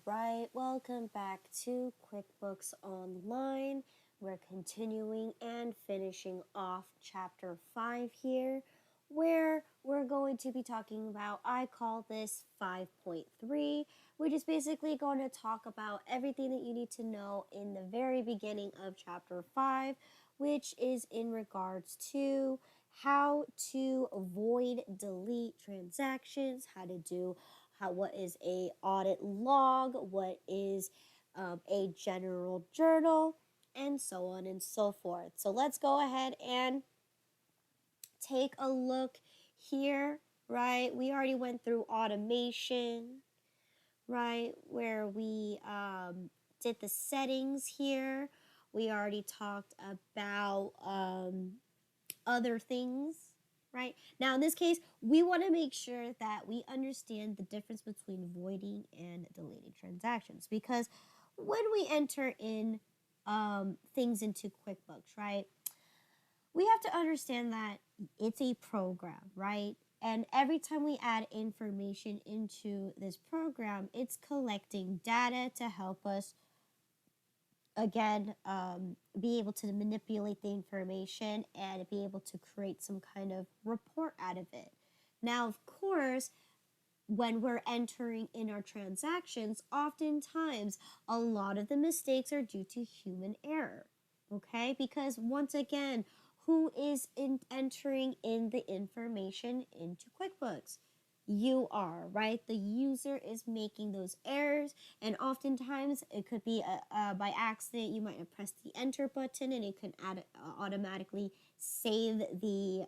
right, welcome back to QuickBooks Online. We're continuing and finishing off chapter 5 here, where we're going to be talking about, I call this 5.3, which is basically going to talk about everything that you need to know in the very beginning of chapter 5, which is in regards to how to avoid delete transactions, what is a audit log, what is a general journal, and so on and so forth. So let's go ahead and take a look here, right? We already went through automation, right, where we did the settings here. We already talked about other things, right? Now, in this case, we want to make sure that we understand the difference between voiding and deleting transactions, because when we enter in things into QuickBooks, right, we have to understand that it's a program, right? And every time we add information into this program, it's collecting data to help us again, be able to manipulate the information and be able to create some kind of report out of it. Now, of course, when we're entering in our transactions, oftentimes a lot of the mistakes are due to human error, okay? Because once again, who is entering in the information into QuickBooks? You are, right? The user is making those errors, and oftentimes it could be by accident. You might have pressed the enter button and it can automatically save the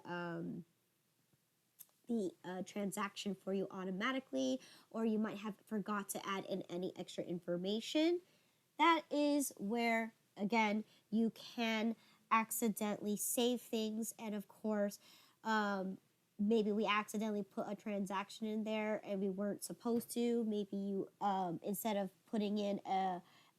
transaction for you automatically, or you might have forgot to add in any extra information. That is where, again, you can accidentally save things, and of course, maybe we accidentally put a transaction in there and we weren't supposed to. Maybe you, instead of putting in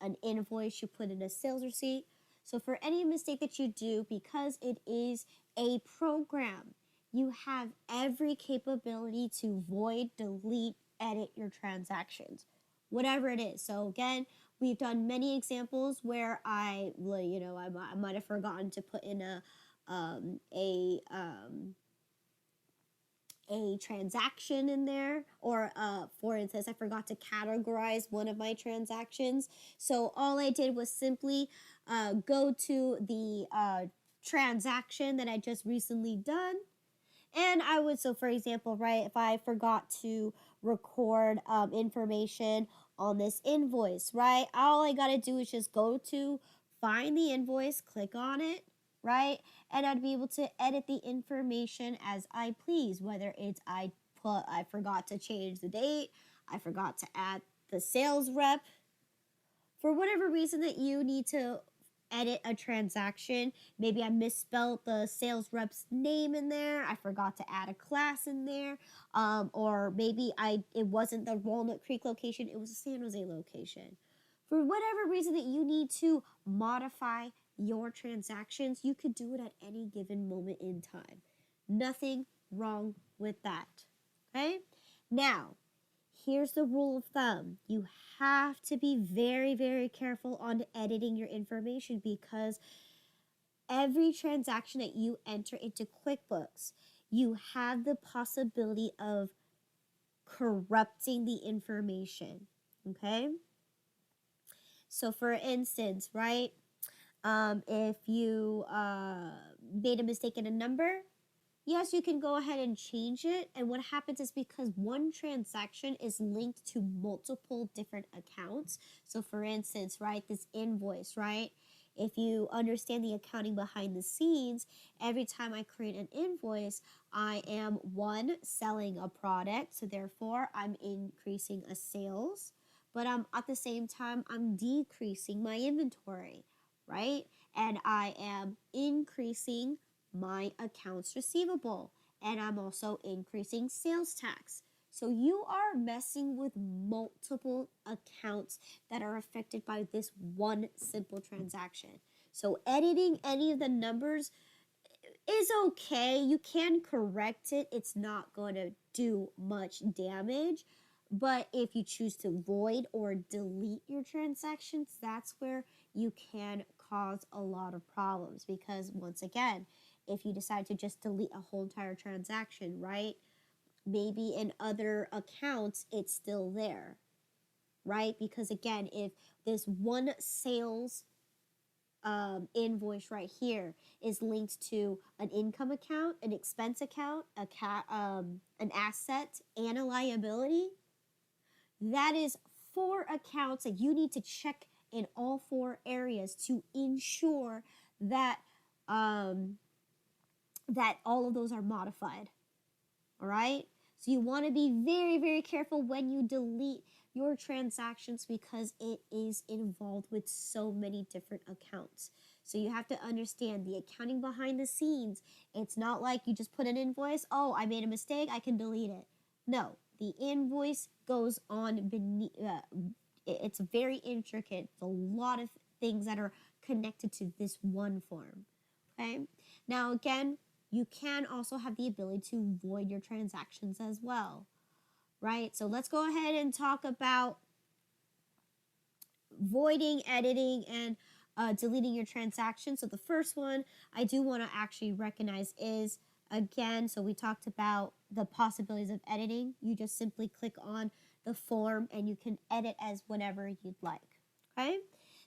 an invoice, you put in a sales receipt. So for any mistake that you do, because it is a program, you have every capability to void, delete, edit your transactions, whatever it is. So again, we've done many examples where I might have forgotten to put in a transaction in there, or for instance, I forgot to categorize one of my transactions. So all I did was simply go to the transaction that I just recently done, and I would, so for example, right, if I forgot to record information on this invoice, right, all I gotta do is just go to find the invoice, click on it, right, and I'd be able to edit the information as I please, whether it's I forgot to change the date, I forgot to add the sales rep, for whatever reason that you need to edit a transaction. Maybe I misspelled the sales rep's name in there, I forgot to add a class in there, or maybe it wasn't the Walnut Creek location, it was a San Jose location. For whatever reason that you need to modify your transactions, you could do it at any given moment in time. Nothing wrong with that, okay? Now, here's the rule of thumb. You have to be very, very careful on editing your information, because every transaction that you enter into QuickBooks, you have the possibility of corrupting the information, okay? So for instance, right, if you made a mistake in a number, yes, you can go ahead and change it. And what happens is, because one transaction is linked to multiple different accounts. So for instance, right, this invoice, right? If you understand the accounting behind the scenes, every time I create an invoice, I am, one, selling a product. So therefore, I'm increasing a sales. But at the same time, I'm decreasing my inventory, right? And I am increasing my accounts receivable, and I'm also increasing sales tax. So you are messing with multiple accounts that are affected by this one simple transaction. So editing any of the numbers is okay. You can correct it. It's not going to do much damage. But if you choose to void or delete your transactions, that's where you can cause a lot of problems, because once again, if you decide to just delete a whole entire transaction, right? Maybe in other accounts it's still there, right? Because again, if this one sales invoice right here is linked to an income account, an expense account, an asset, and a liability, that is 4 accounts that you need to check in all 4 areas to ensure that that all of those are modified. All right? So you want to be very, very careful when you delete your transactions, because it is involved with so many different accounts. So you have to understand the accounting behind the scenes. It's not like you just put an invoice, oh, I made a mistake, I can delete it. No, the invoice goes on beneath, it's very intricate. It's a lot of things that are connected to this one form. Okay? Now again, you can also have the ability to void your transactions as well, right? So let's go ahead and talk about voiding, editing, and deleting your transactions. So the first one I do want to actually recognize is, again, so we talked about the possibilities of editing. You just simply click on the form and you can edit as whatever you'd like, okay?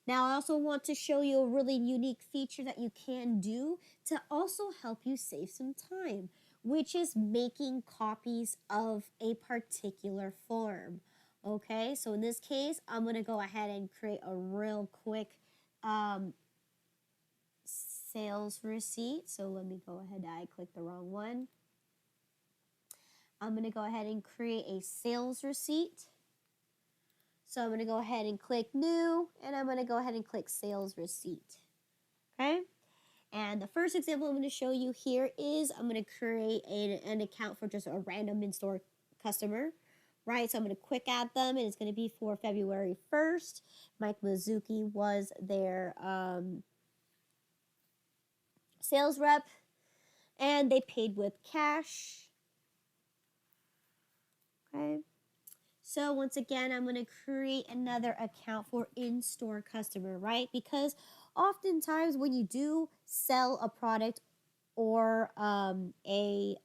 Now, I also want to show you a really unique feature that you can do to also help you save some time, which is making copies of a particular form. Okay, so in this case, I'm going to go ahead and create a real quick sales receipt. So let me go ahead. I clicked the wrong one. I'm going to go ahead and create a sales receipt. So I'm going to go ahead and click new, and I'm going to go ahead and click sales receipt. Okay? And the first example I'm going to show you here is I'm going to create an account for just a random in-store customer, right? So I'm going to quick add them, and it's going to be for February 1st. Mike Mizuki was their sales rep, and they paid with cash. Okay? So once again, I'm going to create another account for in-store customer, right? Because oftentimes when you do sell a product or a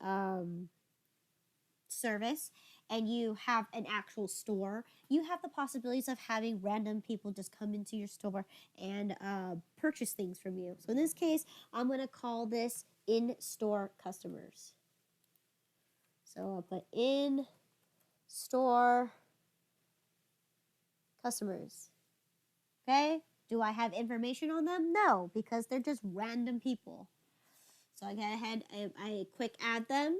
service and you have an actual store, you have the possibilities of having random people just come into your store and purchase things from you. So in this case, I'm going to call this in-store customers. So I'll put in-store customers. Okay? Do I have information on them? No, because they're just random people. So I go ahead, I quick add them,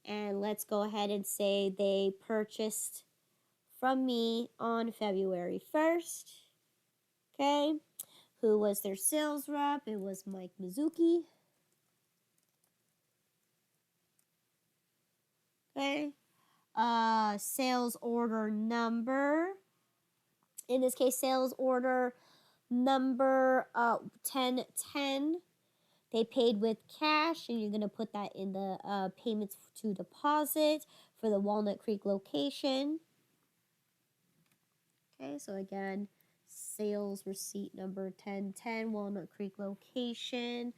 and let's go ahead and say they purchased from me on February 1st. Okay? Who was their sales rep? It was Mike Mizuki. Okay? Sales order number. In this case, sales order number 1010. They paid with cash, and you're going to put that in the payments to deposit for the Walnut Creek location. Okay, so again, sales receipt number 1010, Walnut Creek location.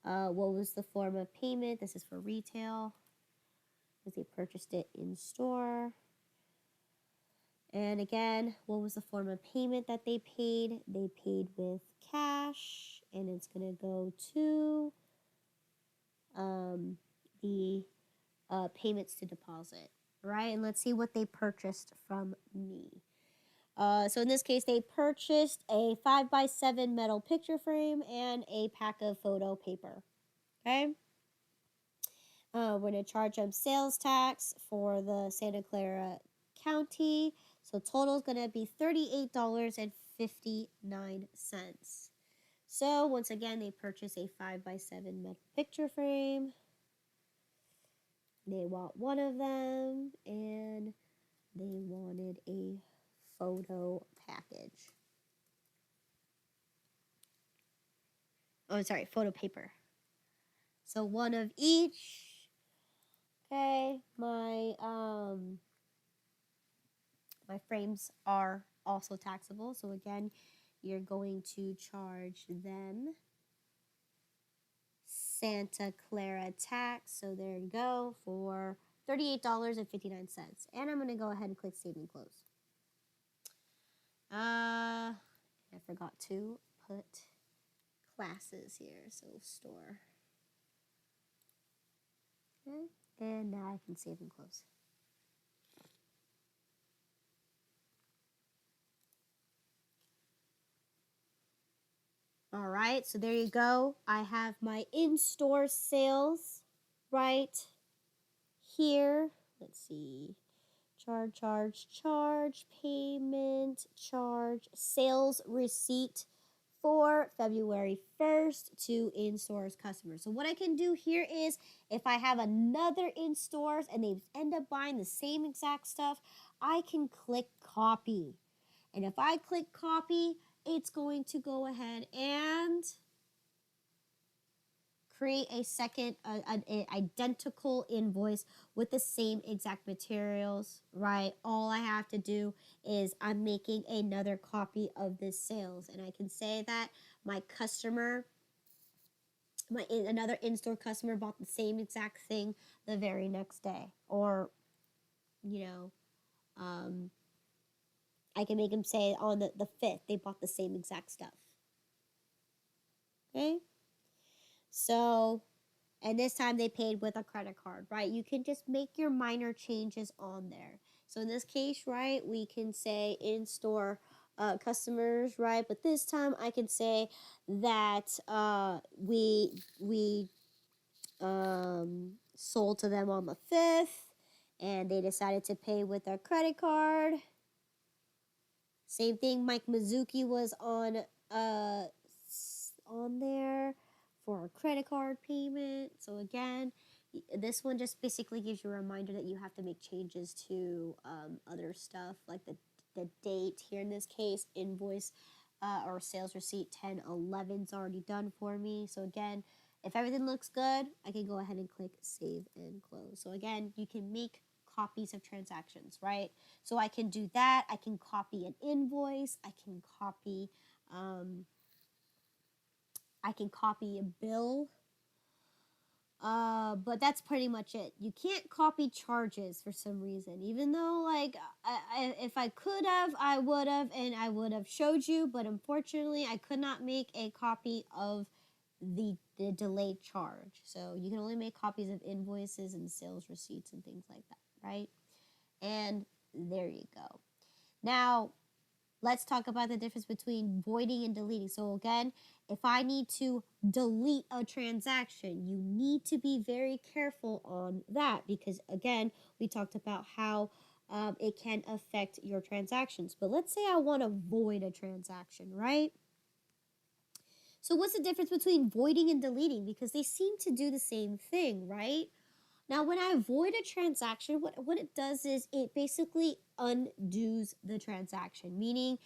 What was the form of payment? This is for retail, because they purchased it in store. And again, what was the form of payment that they paid? They paid with cash, and it's going to go to the payments to deposit, right? And let's see what they purchased from me. So in this case, they purchased a 5x7 metal picture frame and a pack of photo paper. Okay. We're going to charge them sales tax for the Santa Clara County. So total is going to be $38.59. So once again, they purchased a 5x7 metal picture frame. They want one of them, and they wanted a photo package. Oh, sorry, photo paper. So one of each. Okay, my My frames are also taxable. So again, you're going to charge them Santa Clara tax. So there you go for $38.59. And I'm going to go ahead and click Save and Close. I forgot to put classes here. So store. Okay. And now I can save and close. All right, so there you go. I have my in-store sales right here. Let's see. Charge, payment, charge, sales receipt for February 1st to in-stores customers. So what I can do here is if I have another in-stores and they end up buying the same exact stuff, I can click copy. And if I click copy, it's going to go ahead and create a second, an identical invoice with the same exact materials, right? All I have to do is I'm making another copy of this sales. And I can say that my customer, another in-store customer bought the same exact thing the very next day. Or, you know, I can make them say on the 5th, they bought the same exact stuff. Okay? So, and this time they paid with a credit card, right? You can just make your minor changes on there. So in this case, right, we can say in-store customers, right? But this time I can say that we sold to them on the 5th and they decided to pay with their credit card. Same thing, Mike Mizuki was on there for a credit card payment. So again, this one just basically gives you a reminder that you have to make changes to other stuff like the date here in this case, invoice or sales receipt 10/11 is already done for me. So again, if everything looks good, I can go ahead and click save and close. So again, you can make copies of transactions, right? So I can do that. I can copy an invoice. I can copy a bill. But that's pretty much it. You can't copy charges for some reason, even though like if I could have, I would have, and I would have showed you, but unfortunately I could not make a copy of the delayed charge. So you can only make copies of invoices and sales receipts and things like that, right? And there you go. Now, let's talk about the difference between voiding and deleting. So again, if I need to delete a transaction, you need to be very careful on that because again, we talked about how it can affect your transactions. But let's say I want to void a transaction, right? So what's the difference between voiding and deleting? Because they seem to do the same thing, right? Now, when I void a transaction, what it does is it basically undoes the transaction, meaning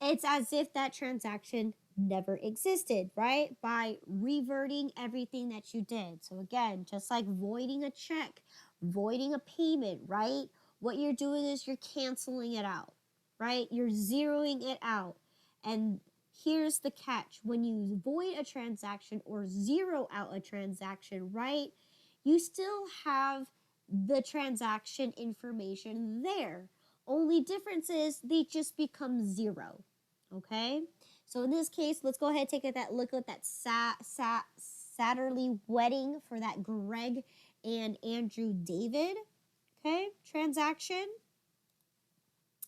it's as if that transaction never existed, right? By reverting everything that you did. So again, just like voiding a check, voiding a payment, right? What you're doing is you're canceling it out, right? You're zeroing it out. And here's the catch. When you void a transaction or zero out a transaction, right? You still have the transaction information there. Only difference is they just become zero. Okay? So in this case, let's go ahead and take that look at that Satterley wedding for that Greg and Andrew David. Okay? Transaction.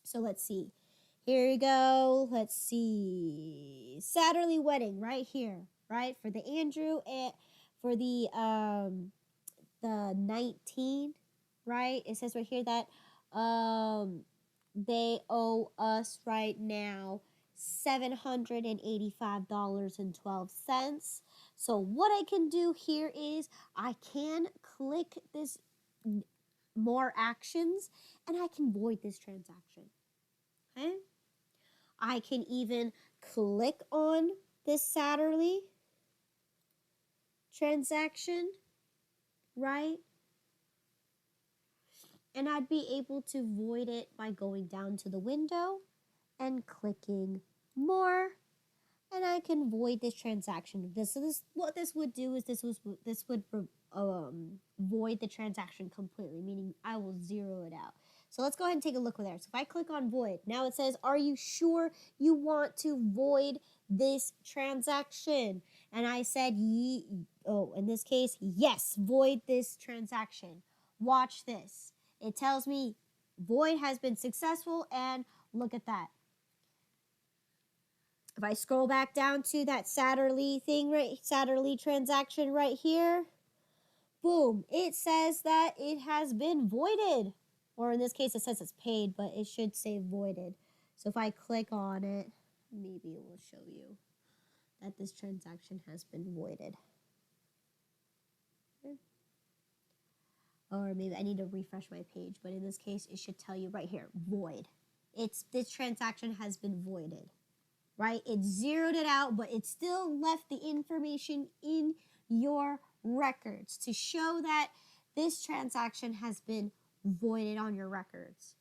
So let's see. Here we go. Let's see. Satterley wedding right here, right? For the Andrew and for the 19, right? It says right here that they owe us right now $785.12. So what I can do here is I can click this more actions and I can void this transaction. Okay? I can even click on this Satterley transaction, right? and I'd be able to void it by going down to the window and clicking more, and I can void this transaction. What this would do is this would void the transaction completely, meaning I will zero it out. So let's go ahead and take a look there. So if I click on void, now it says, are you sure you want to void this transaction? And I said, in this case, yes, void this transaction. Watch this. It tells me void has been successful, and look at that. If I scroll back down to that Satterly transaction right here, boom, it says that it has been voided. Or in this case, it says it's paid, but it should say voided. So if I click on it, maybe it will show you that this transaction has been voided. Or maybe I need to refresh my page, but in this case, it should tell you right here, void. This transaction has been voided. Right? It zeroed it out, but it still left the information in your records to show that this transaction has been voided on your records.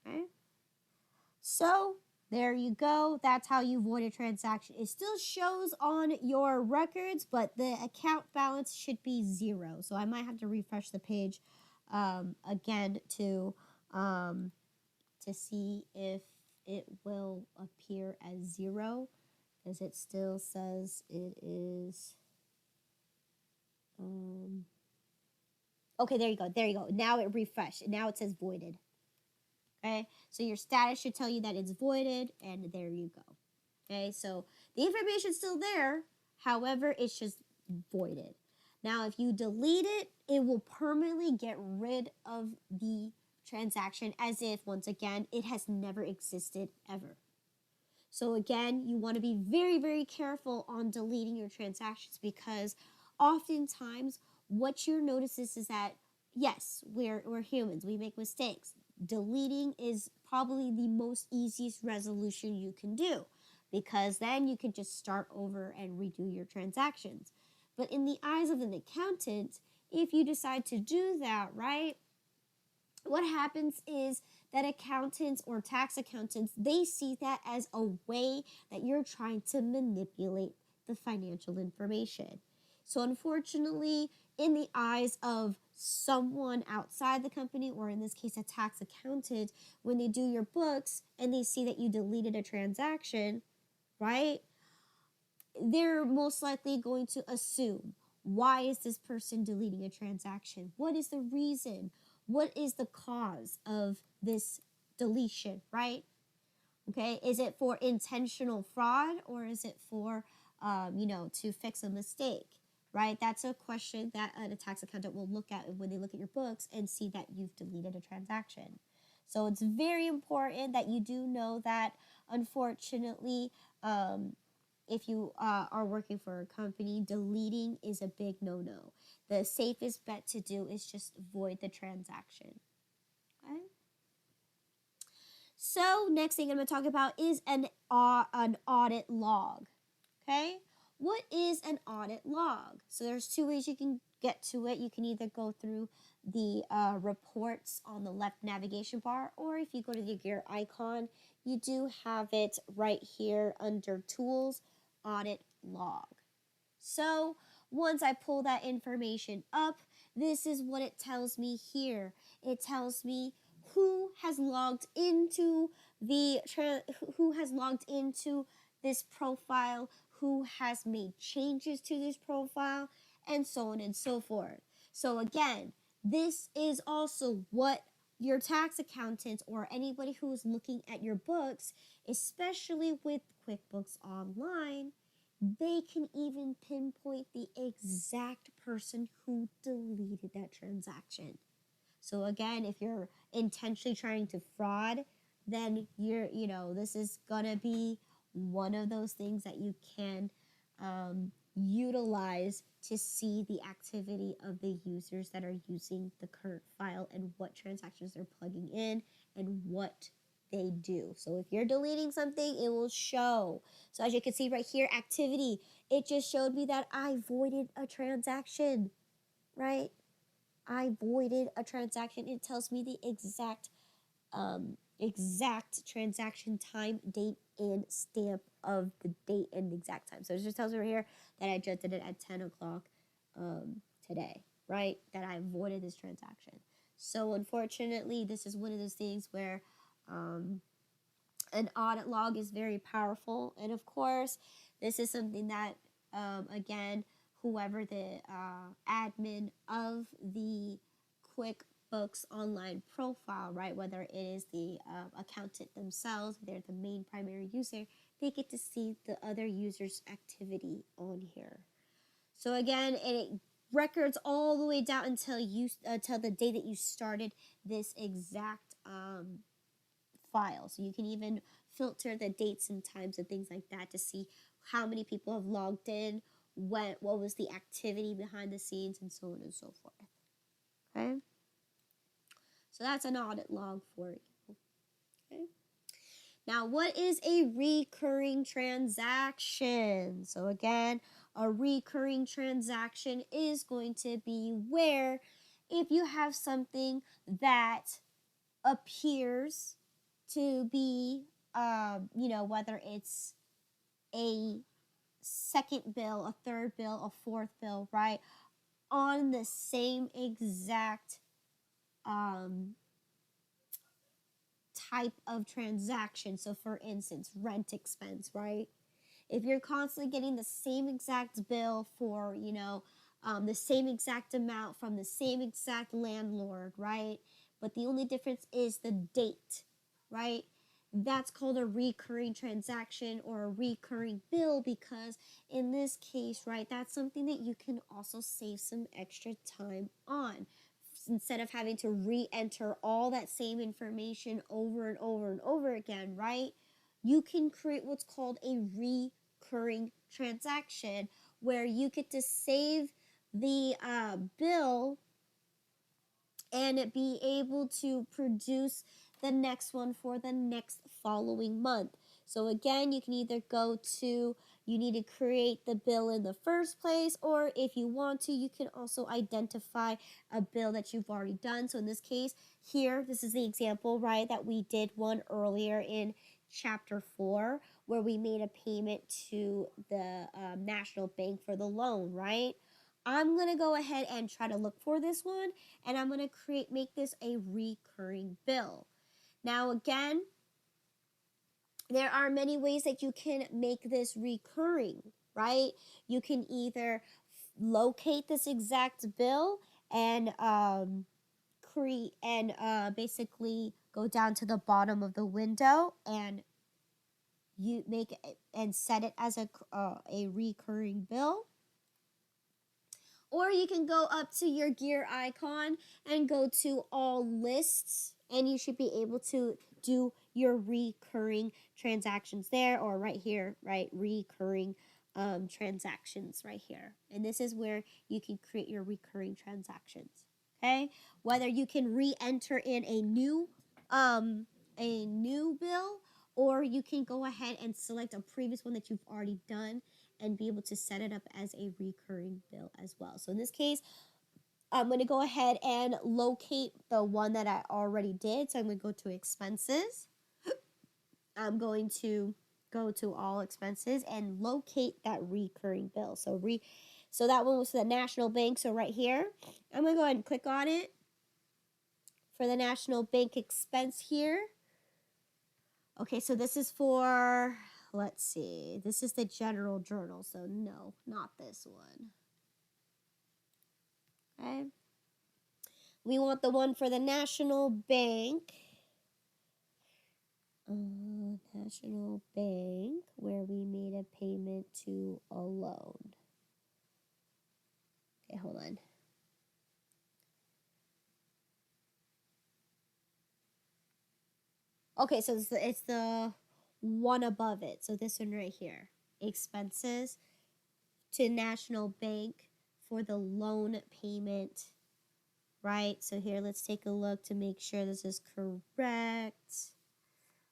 Okay? So, there you go. That's how you void a transaction. It still shows on your records, but the account balance should be 0. So, I might have to refresh the page again to see if it will appear as 0, because it still says it is. Okay, there you go. Now it refreshed. Now it says voided. Okay, so your status should tell you that it's voided, and there you go. Okay, so the information's still there. However, it's just voided. Now, if you delete it, it will permanently get rid of the transaction as if, once again, it has never existed ever. So again, you want to be very, very careful on deleting your transactions, because oftentimes what you notice is that, yes, we're humans. We make mistakes. Deleting is probably the most easiest resolution you can do, because then you can just start over and redo your transactions. But in the eyes of an accountant, if you decide to do that, right, what happens is that accountants or tax accountants, they see that as a way that you're trying to manipulate the financial information. So unfortunately, in the eyes of someone outside the company, or in this case, a tax accountant, when they do your books and they see that you deleted a transaction, right, they're most likely going to assume, why is this person deleting a transaction? What is the reason? What is the cause of this deletion, right? Okay, is it for intentional fraud, or is it for, to fix a mistake, right? That's a question that a tax accountant will look at when they look at your books and see that you've deleted a transaction. So it's very important that you do know that, unfortunately, if you are working for a company, deleting is a big no-no. The safest bet to do is just void the transaction. Okay? So next thing I'm going to talk about is an audit log. Okay? What is an audit log? So there's 2 ways you can get to it. You can either go through the reports on the left navigation bar, or if you go to the gear icon, you do have it right here under Tools, Audit Log. So once I pull that information up, this is what it tells me here. It tells me who has logged into this profile, who has made changes to this profile, and so on and so forth. So again, this is also what your tax accountant or anybody who is looking at your books, especially with QuickBooks Online, they can even pinpoint the exact person who deleted that transaction. So again, if you're intentionally trying to fraud, then this is gonna be one of those things that you can utilize to see the activity of the users that are using the current file and what transactions they're plugging in and what they do. So if you're deleting something, it will show. So as you can see right here, activity, it just showed me that I voided a transaction, right? I voided a transaction, it tells me the exact transaction time, date, and stamp of the date and exact time. So it just tells me right here that I just did it at 10 o'clock today, right? That I voided this transaction. So unfortunately, this is one of those things where an audit log is very powerful. And of course, this is something that, again, whoever the admin of the QuickBooks online profile, right, whether it is the accountant themselves, they're the main primary user, they get to see the other user's activity on here. So again, it records all the way down until the day that you started this exact file. So you can even filter the dates and times and things like that to see how many people have logged in, what was the activity behind the scenes, and so on and so forth. Okay? So that's an audit log for you. Okay? Now, what is a recurring transaction? So again, a recurring transaction is going to be where if you have something that appears to be, whether it's a second bill, a third bill, a fourth bill, right, on the same exact type of transaction. So for instance, rent expense, right? If you're constantly getting the same exact bill for, the same exact amount from the same exact landlord, right? But the only difference is the date, right? That's called a recurring transaction or a recurring bill because in this case, right, that's something that you can also save some extra time on. Instead of having to re-enter all that same information over and over and over again, right? You can create what's called a recurring transaction where you get to save the bill and be able to produce the next one for the next following month. So again, you can either you need to create the bill in the first place, or if you want to, you can also identify a bill that you've already done. So in this case, here, this is the example, right, that we did one earlier in chapter 4, where we made a payment to the National Bank for the loan, right? I'm going to go ahead and try to look for this one, and I'm going to make this a recurring bill. Now, again, there are many ways that you can make this recurring, right? You can either locate this exact bill and basically go down to the bottom of the window and you make it and set it as a recurring bill. Or you can go up to your gear icon and go to all lists, and you should be able to do your recurring transactions there, or right here, right, recurring transactions right here. And this is where you can create your recurring transactions. Okay, whether you can re-enter in a new bill, or you can go ahead and select a previous one that you've already done and be able to set it up as a recurring bill as well. So in this case, I'm going to go ahead and locate the one that I already did. So I'm going to go to expenses. I'm going to go to all expenses and locate that recurring bill. So that one was the National Bank. So right here, I'm going to go ahead and click on it for the National Bank expense here. Okay, so this is for, let's see, this is the general journal, so no, not this one. Okay. We want the one for the National Bank. National Bank, where we made a payment to a loan. Okay, hold on. Okay, so it's the one above it. So this one right here. Expenses to National Bank for the loan payment. Right? So here, let's take a look to make sure this is correct.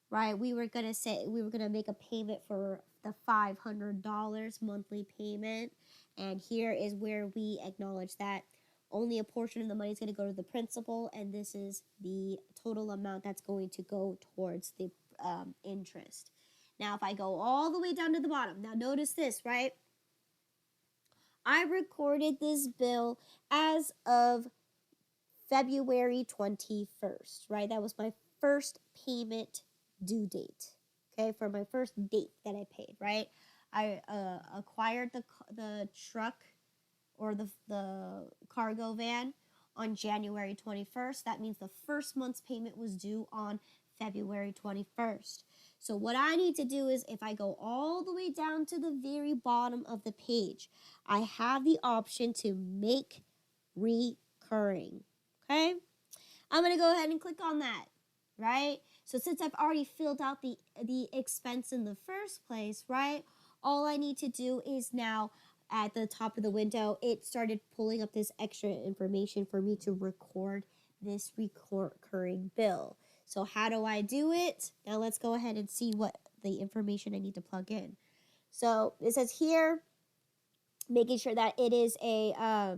Right? We were going to make a payment for the $500 monthly payment. And here is where we acknowledge that only a portion of the money is going to go to the principal, and this is the total amount that's going to go towards the interest. Now, if I go all the way down to the bottom, now notice this, right? I recorded this bill as of February 21st, right? That was my first payment due date, okay, for my first date that I paid, right? I acquired the truck or the cargo van on January 21st. That means the first month's payment was due on February 21st. So what I need to do is, if I go all the way down to the very bottom of the page, I have the option to make recurring, okay? I'm going to go ahead and click on that, right? So since I've already filled out the expense in the first place, right, all I need to do is now at the top of the window, it started pulling up this extra information for me to record this recurring bill. So how do I do it? Now let's go ahead and see what the information I need to plug in. So it says here, making sure that it is a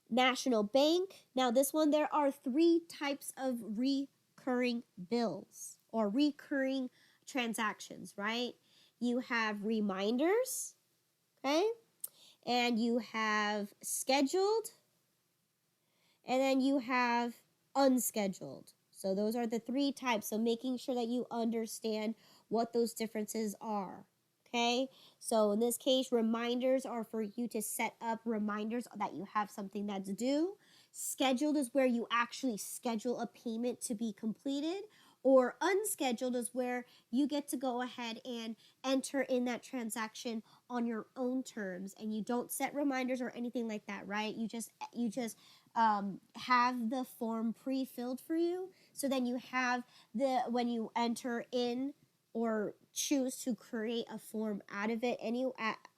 national bank. Now this one, there are 3 types of recurring bills or recurring transactions, right? You have reminders, okay? And you have scheduled, and then you have unscheduled. So those are the 3 types. So making sure that you understand what those differences are. Okay, so in this case, reminders are for you to set up reminders that you have something that's due. Scheduled is where you actually schedule a payment to be completed, or unscheduled is where you get to go ahead and enter in that transaction on your own terms, and you don't set reminders or anything like that, right? You just have the form pre-filled for you, so then you have when you enter in or choose to create a form out of it,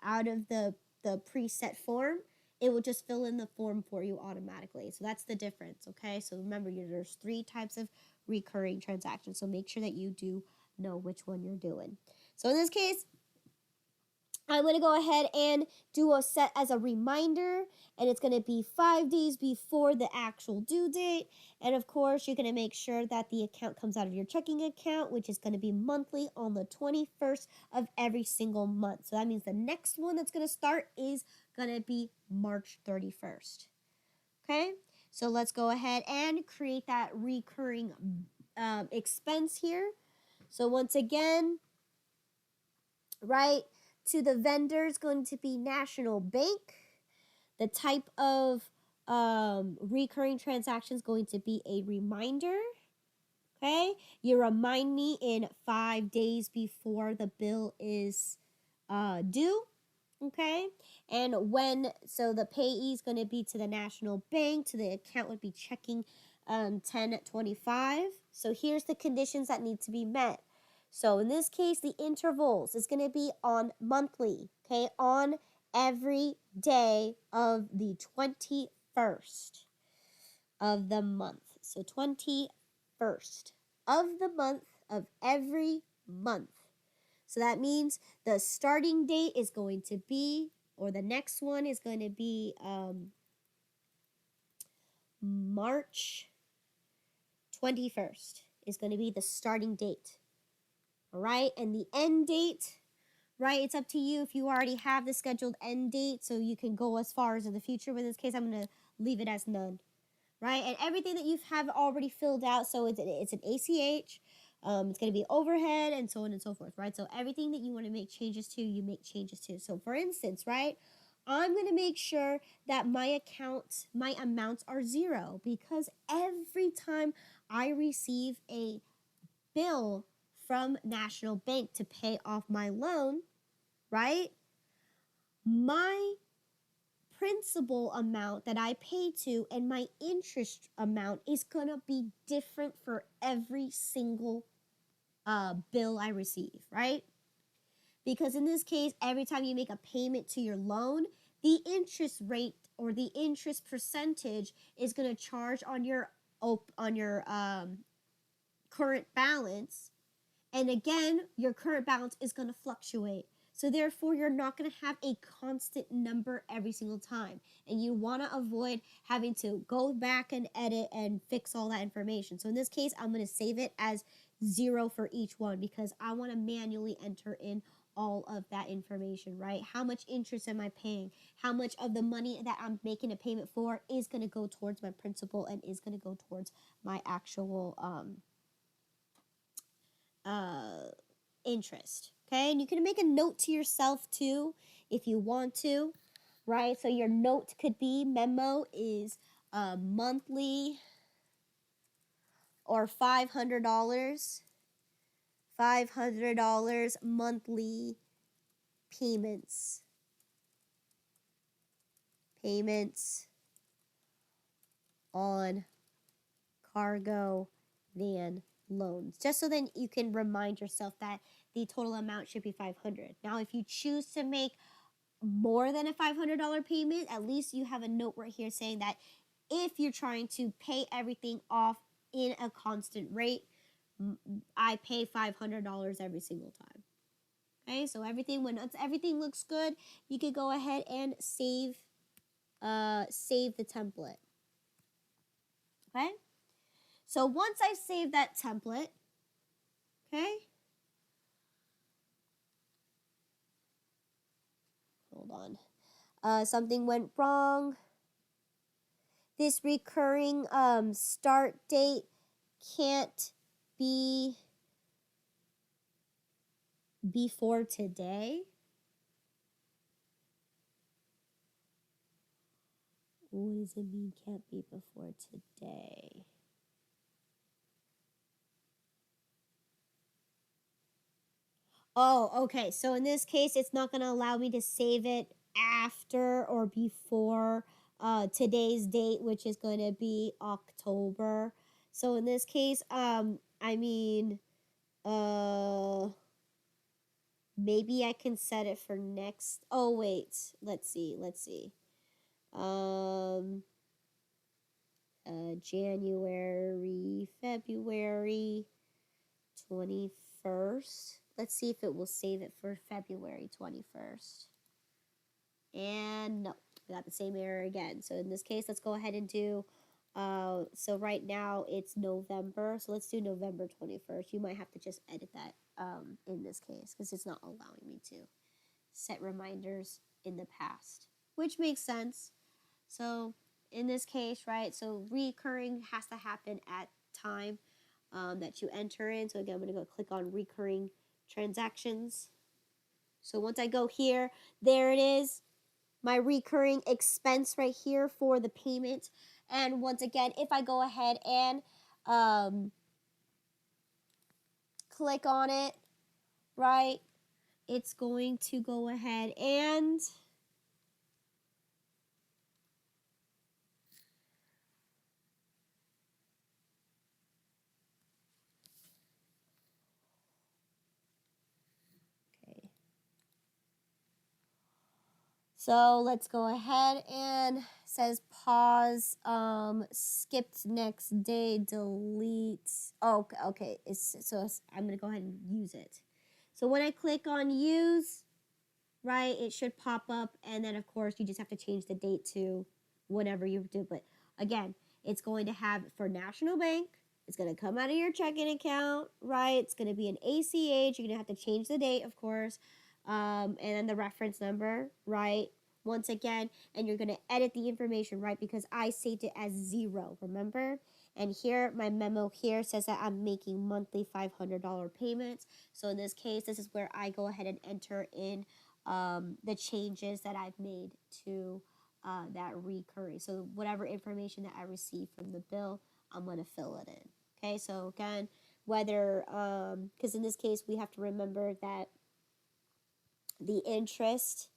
out of the preset form, it will just fill in the form for you automatically. So that's the difference, okay? So remember, there's 3 types of recurring transactions, so make sure that you do know which one you're doing. So in this case, I'm going to go ahead and do a set as a reminder, and it's going to be 5 days before the actual due date. And of course, you're going to make sure that the account comes out of your checking account, which is going to be monthly on the 21st of every single month. So that means the next one that's going to start is going to be March 31st. Okay, so let's go ahead and create that recurring expense here. So once again, right, to the vendor is going to be National Bank. The type of recurring transaction is going to be a reminder. Okay, you remind me in 5 days before the bill is due. Okay, and so the payee is going to be to the National Bank, to the account would be checking 1025. So here's the conditions that need to be met. So in this case, the intervals is going to be on monthly, okay, on every day of the 21st of the month. So 21st of the month of every month. So that means the starting date is going to be, or the next one is going to be March 21st is going to be the starting date. All right, and the end date, right, it's up to you if you already have the scheduled end date, so you can go as far as in the future. But in this case, I'm going to leave it as none, right? And everything that you have already filled out, so it's an ACH, it's going to be overhead, and so on and so forth, right? So everything that you want to make changes to, you make changes to. So for instance, right, I'm going to make sure that my amounts are 0, because every time I receive a bill from National Bank to pay off my loan, right, my principal amount that I pay to and my interest amount is going to be different for every single bill I receive, right? Because in this case, every time you make a payment to your loan, the interest rate or the interest percentage is going to charge on your current balance. And again, your current balance is going to fluctuate. So therefore, you're not going to have a constant number every single time. And you want to avoid having to go back and edit and fix all that information. So in this case, I'm going to save it as 0 for each one because I want to manually enter in all of that information, right? How much interest am I paying? How much of the money that I'm making a payment for is going to go towards my principal and is going to go towards my actual interest. Okay, and you can make a note to yourself too if you want to, right? So your note could be memo is monthly or $500 monthly payments on cargo van loans, just so then you can remind yourself that the total amount should be $500. Now if you choose to make more than a $500 payment, at least you have a note right here saying that if you're trying to pay everything off in a constant rate, I pay $500 every single time. Okay, so when everything looks good, you could go ahead and save the template. Okay, so once I save that template, okay, hold on, something went wrong. This recurring start date can't be before today. What does it mean can't be before today? Oh, okay. So in this case, it's not going to allow me to save it after or before today's date, which is going to be October. So in this case, I mean, maybe I can set it for next. Oh, wait. Let's see. January, February 21st. Let's see if it will save it for February 21st. And no, we got the same error again. So in this case, let's go ahead and do, so right now it's November. So let's do November 21st. You might have to just edit that in this case because it's not allowing me to set reminders in the past, which makes sense. So in this case, right, so recurring has to happen at time that you enter in. So again, I'm going to go click on recurring transactions. So once I go here, there it is, my recurring expense right here for the payment. And once again, if I go ahead and click on it, right, it's going to go ahead and so let's go ahead and says pause, skipped next day, delete. Oh, okay. I'm going to go ahead and use it. So when I click on use, right, it should pop up. And then, of course, you just have to change the date to whatever you do. But again, it's going to have for National Bank. It's going to come out of your checking account, right? It's going to be an ACH. You're going to have to change the date, of course. And then the reference number, right? Once again, and you're going to edit the information, right? Because I saved it as 0, remember? And here, my memo here says that I'm making monthly $500 payments. So in this case, this is where I go ahead and enter in the changes that I've made to that recurring. So whatever information that I receive from the bill, I'm going to fill it in. Okay, so again, whether, because in this case, we have to remember that the interest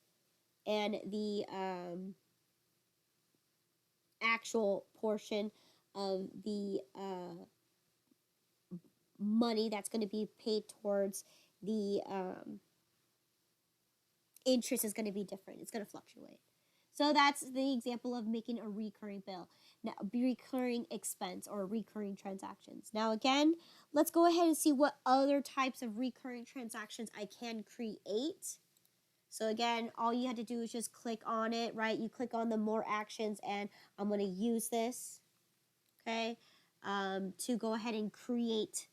and the actual portion of the money that's going to be paid towards the interest is going to be different. It's going to fluctuate. So that's the example of making a recurring bill. Now, recurring expense or recurring transactions. Now, again, let's go ahead and see what other types of recurring transactions I can create. So again, all you have to do is just click on it, right? You click on the more actions, and I'm going to use this, okay, to go ahead and create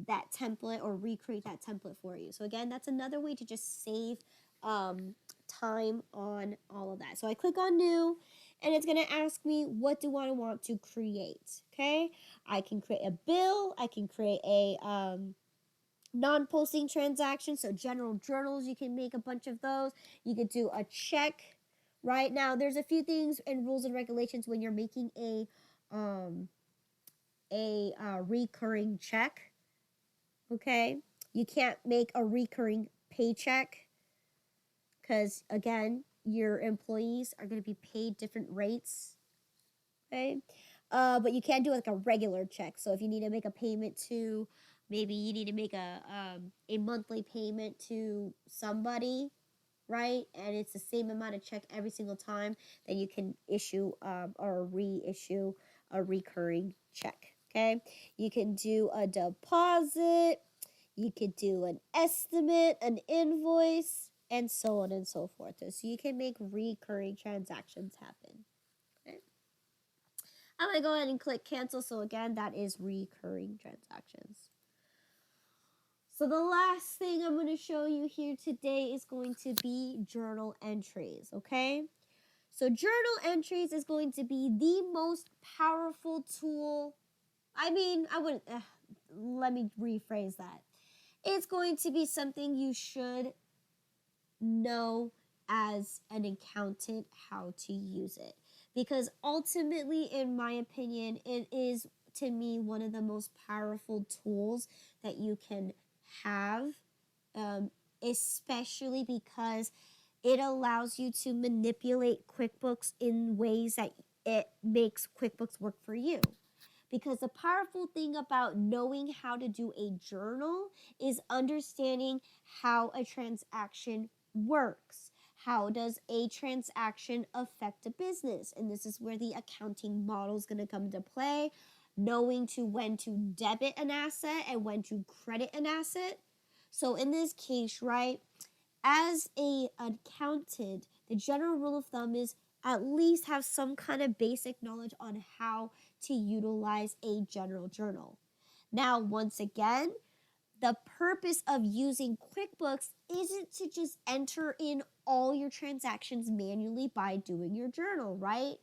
that template or recreate that template for you. So again, that's another way to just save time on all of that. So I click on new, and it's going to ask me, what do I want to create? Okay, I can create a bill, I can create a non-posting transaction, so general journals, you can make a bunch of those. You could do a check. Right now, there's a few things and rules and regulations when you're making a recurring check. Okay, you can't make a recurring paycheck because again, your employees are going to be paid different rates. Okay, but you can do like a regular check. So if you need to make a payment to, maybe you need to make a monthly payment to somebody, right? And it's the same amount of check every single time, then you can issue or reissue a recurring check. Okay, you can do a deposit, you could do an estimate, an invoice, and so on and so forth. So you can make recurring transactions happen. Okay. I'm going to go ahead and click cancel. So again, that is recurring transactions. So the last thing I'm going to show you here today is going to be journal entries, okay? So journal entries is going to be the most powerful tool. Let me rephrase that. It's going to be something you should know as an accountant how to use it. Because ultimately, in my opinion, it is, to me, one of the most powerful tools that you can have, especially because it allows you to manipulate QuickBooks in ways that it makes QuickBooks work for you. Because the powerful thing about knowing how to do a journal is understanding how a transaction works. How does a transaction affect a business? And this is where the accounting model is going to come into play. Knowing when to debit an asset and when to credit an asset. So in this case, right, as an accountant, the general rule of thumb is at least have some kind of basic knowledge on how to utilize a general journal. Now, once again, the purpose of using QuickBooks isn't to just enter in all your transactions manually by doing your journal, right?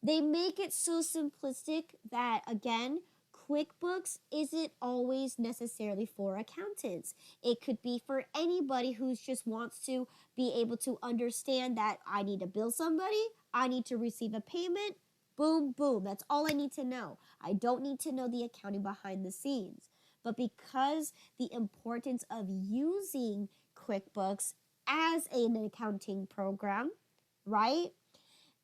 They make it so simplistic that, again, QuickBooks isn't always necessarily for accountants. It could be for anybody who just wants to be able to understand that I need to bill somebody, I need to receive a payment, boom, boom. That's all I need to know. I don't need to know the accounting behind the scenes. But because the importance of using QuickBooks as an accounting program, right?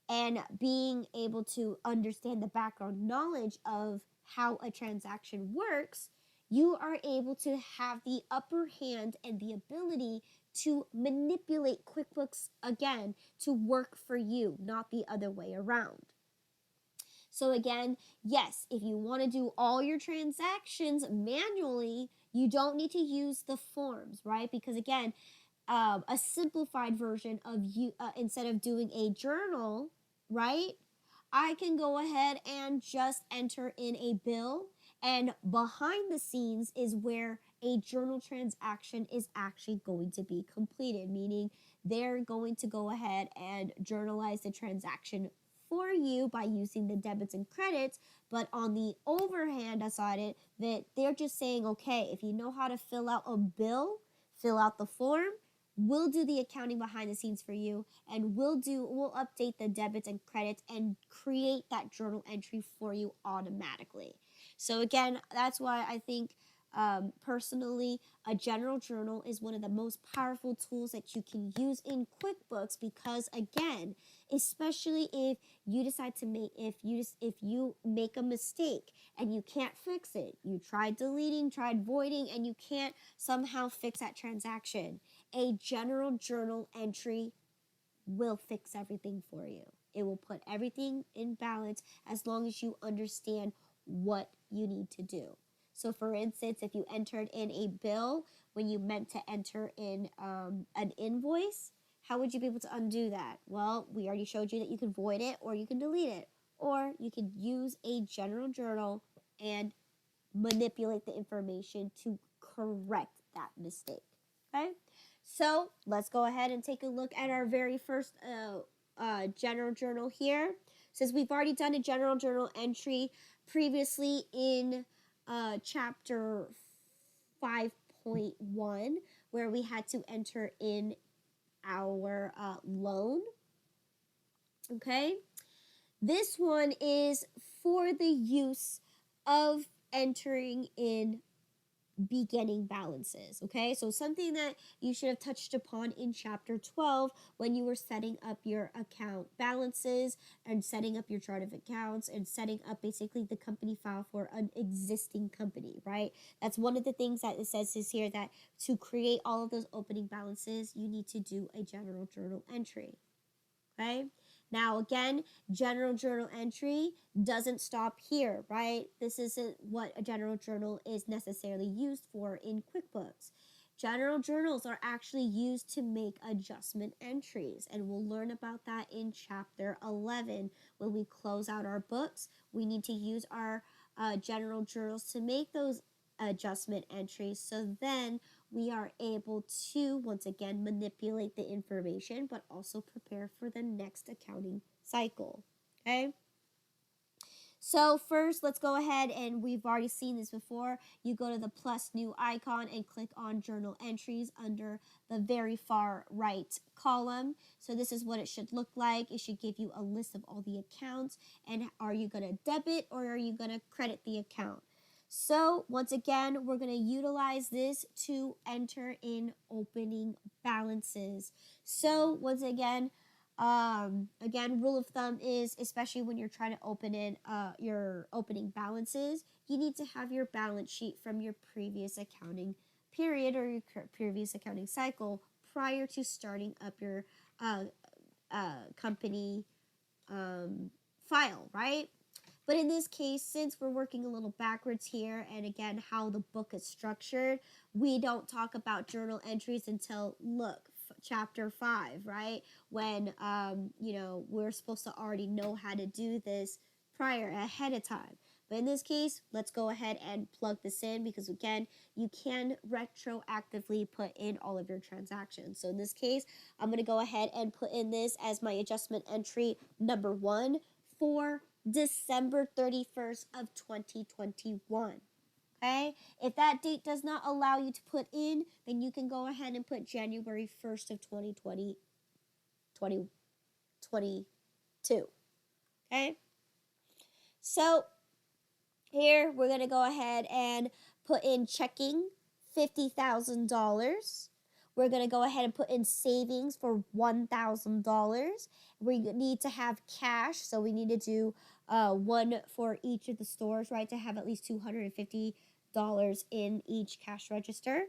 And being able to understand the background knowledge of how a transaction works, you are able to have the upper hand and the ability to manipulate QuickBooks again to work for you, not the other way around. So again, yes, if you want to do all your transactions manually, you don't need to use the forms, right? Because again, a simplified version of you, instead of doing a journal, right? I can go ahead and just enter in a bill, and behind the scenes is where a journal transaction is actually going to be completed, meaning they're going to go ahead and journalize the transaction for you by using the debits and credits. But on the overhand aside, it that they're just saying, okay, if you know how to fill out a bill, fill out the form, we'll do the accounting behind the scenes for you, and we'll update the debits and credits and create that journal entry for you automatically. So again, that's why I think personally, a general journal is one of the most powerful tools that you can use in QuickBooks, because again, especially if you decide to make, if you make a mistake and you can't fix it, you tried deleting, tried voiding, and you can't somehow fix that transaction, a general journal entry will fix everything for you. It will put everything in balance as long as you understand what you need to do. So for instance, if you entered in a bill when you meant to enter in an invoice, How would you be able to undo that? Well, we already showed you that you can void it or you can delete it. Or you could use a general journal and manipulate the information to correct that mistake. Okay? So let's go ahead and take a look at our very first general journal here. Since we've already done a general journal entry previously in chapter 5.1, where we had to enter in our loan. Okay? This one is for the use of entering in beginning balances. Okay, so something that you should have touched upon in chapter 12 when you were setting up your account balances and setting up your chart of accounts and setting up basically the company file for an existing company, right? That's one of the things that it says is here, that to create all of those opening balances, you need to do a general journal entry. Okay, now again, general journal entry doesn't stop here, right? This isn't what a general journal is necessarily used for in QuickBooks. General journals are actually used to make adjustment entries, and we'll learn about that in chapter 11. When we close out our books, we need to use our general journals to make those adjustment entries, so then we are able to once again manipulate the information but also prepare for the next accounting cycle. Okay, so first let's go ahead, and we've already seen this before. You go to the plus new icon and click on journal entries under the very far right column. So this is what it should look like. It should give you a list of all the accounts, and are you going to debit or are you going to credit the account? So once again, we're going to utilize this to enter in opening balances. So once again, rule of thumb is, especially when you're trying to open in your opening balances, you need to have your balance sheet from your previous accounting period or your previous accounting cycle prior to starting up your company file, right? But in this case, since we're working a little backwards here, and again, how the book is structured, we don't talk about journal entries until, chapter 5, right? When, we're supposed to already know how to do this ahead of time. But in this case, let's go ahead and plug this in, because again, you can retroactively put in all of your transactions. So in this case, I'm going to go ahead and put in this as my adjustment entry number 1 for December 31st of 2021. Okay, if that date does not allow you to put in, then you can go ahead and put January 1st of 2022. Okay, so here we're going to go ahead and put in checking $50,000. We're going to go ahead and put in savings for $1,000. We need to have cash, so we need to do one for each of the stores, right, to have at least $250 in each cash register.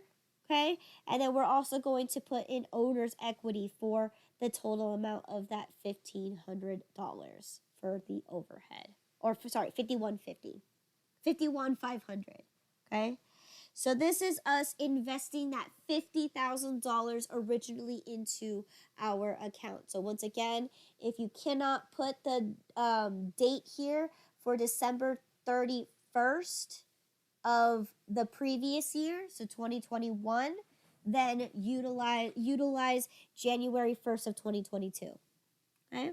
Okay, and then we're also going to put in owner's equity for the total amount of that $1,500 for the overhead, or $5,150. $51,500. Okay, so this is us investing that $50,000 originally into our account. So once again, if you cannot put the date here for December 31st of the previous year, so 2021, then utilize January 1st of 2022. Okay?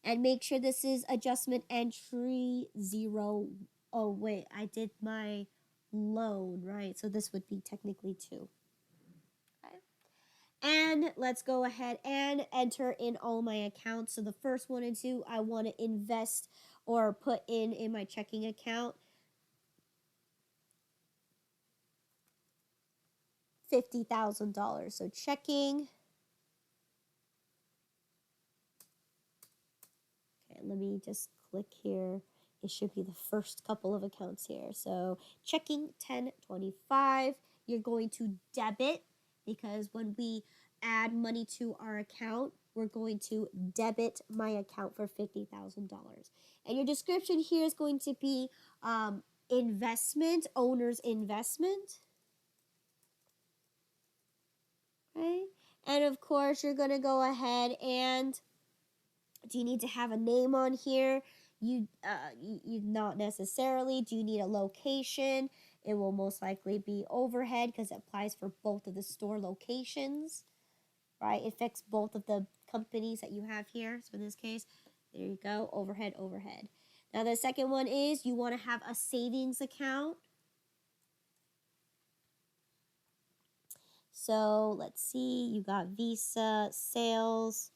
And make sure this is adjustment entry 0. Oh, wait, I did my loan, right? So this would be technically 2. Okay. And let's go ahead and enter in all my accounts. So the first 1 and 2, I want to invest or put in my checking account $50,000. So checking. Okay, let me just click here. It should be the first couple of accounts here. So checking 1025, you're going to debit, because when we add money to our account, we're going to debit my account for $50,000. And your description here is going to be investment, owner's investment. Okay. And of course, you're going to go ahead and do you need to have a name on here? You not necessarily. Do you need a location? It will most likely be overhead because it applies for both of the store locations, right? It affects both of the companies that you have here. So in this case, there you go, overhead, overhead. Now the second one is you want to have a savings account. So let's see, you got Visa, sales,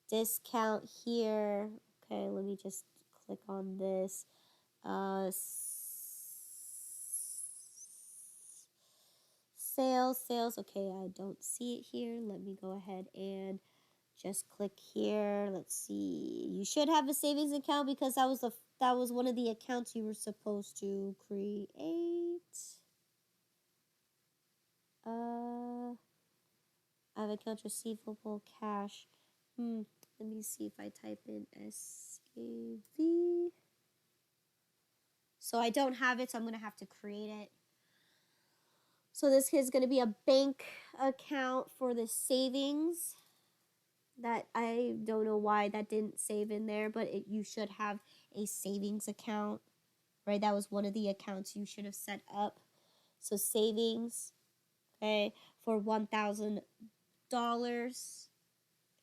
discount here. Okay, let me just click on this. Sales. Okay, I don't see it here. Let me go ahead and just click here. Let's see. You should have a savings account because that was one of the accounts you were supposed to create. I have accounts receivable, cash. Let me see if I type in SAV. So I don't have it, so I'm going to have to create it. So this is going to be a bank account for the savings. That I don't know why that didn't save in there, but you should have a savings account, right? That was one of the accounts you should have set up. So savings, okay, for $1,000.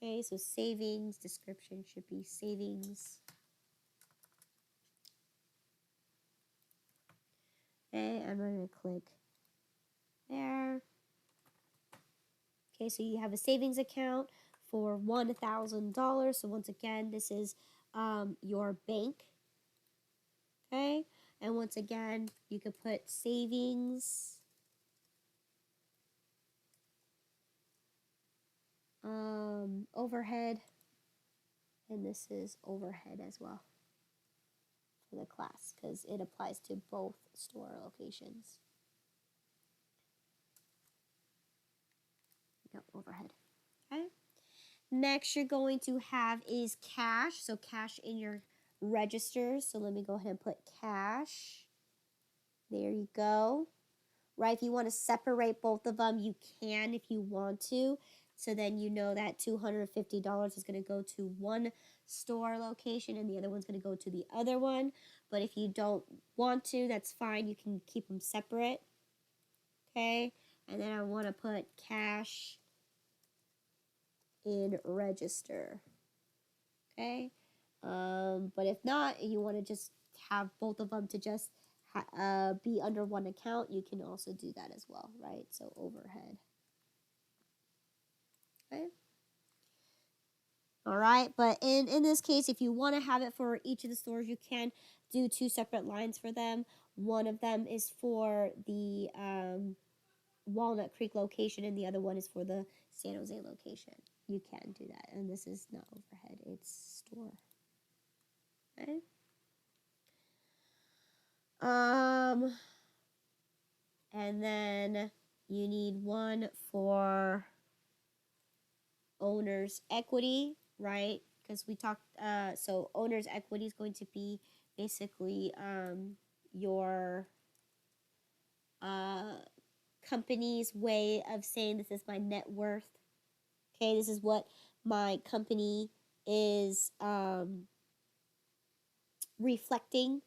Okay, so savings, description should be savings. Okay, I'm going to click there. Okay, so you have a savings account for $1,000. So once again, this is your bank. Okay, and once again, you could put savings, overhead, and this is overhead as well for the class because it applies to both store locations. Yep, overhead. Okay. Next, you're going to have is cash. So cash in your registers. So let me go ahead and put cash. There you go. Right, if you want to separate both of them, you can if you want to. So then you know that $250 is going to go to one store location and the other one's going to go to the other one. But if you don't want to, that's fine. You can keep them separate. Okay, and then I want to put cash in register. Okay, but if not, you want to just have both of them to just be under one account, you can also do that as well, right? So overhead. Okay. All right, but in this case, if you want to have it for each of the stores, you can do two separate lines for them. One of them is for the Walnut Creek location, and the other one is for the San Jose location. You can do that, and this is not overhead, it's store. Okay. And then you need one for owner's equity, right? Because we talked, so owner's equity is going to be basically your company's way of saying this is my net worth. Okay, this is what my company is reflecting.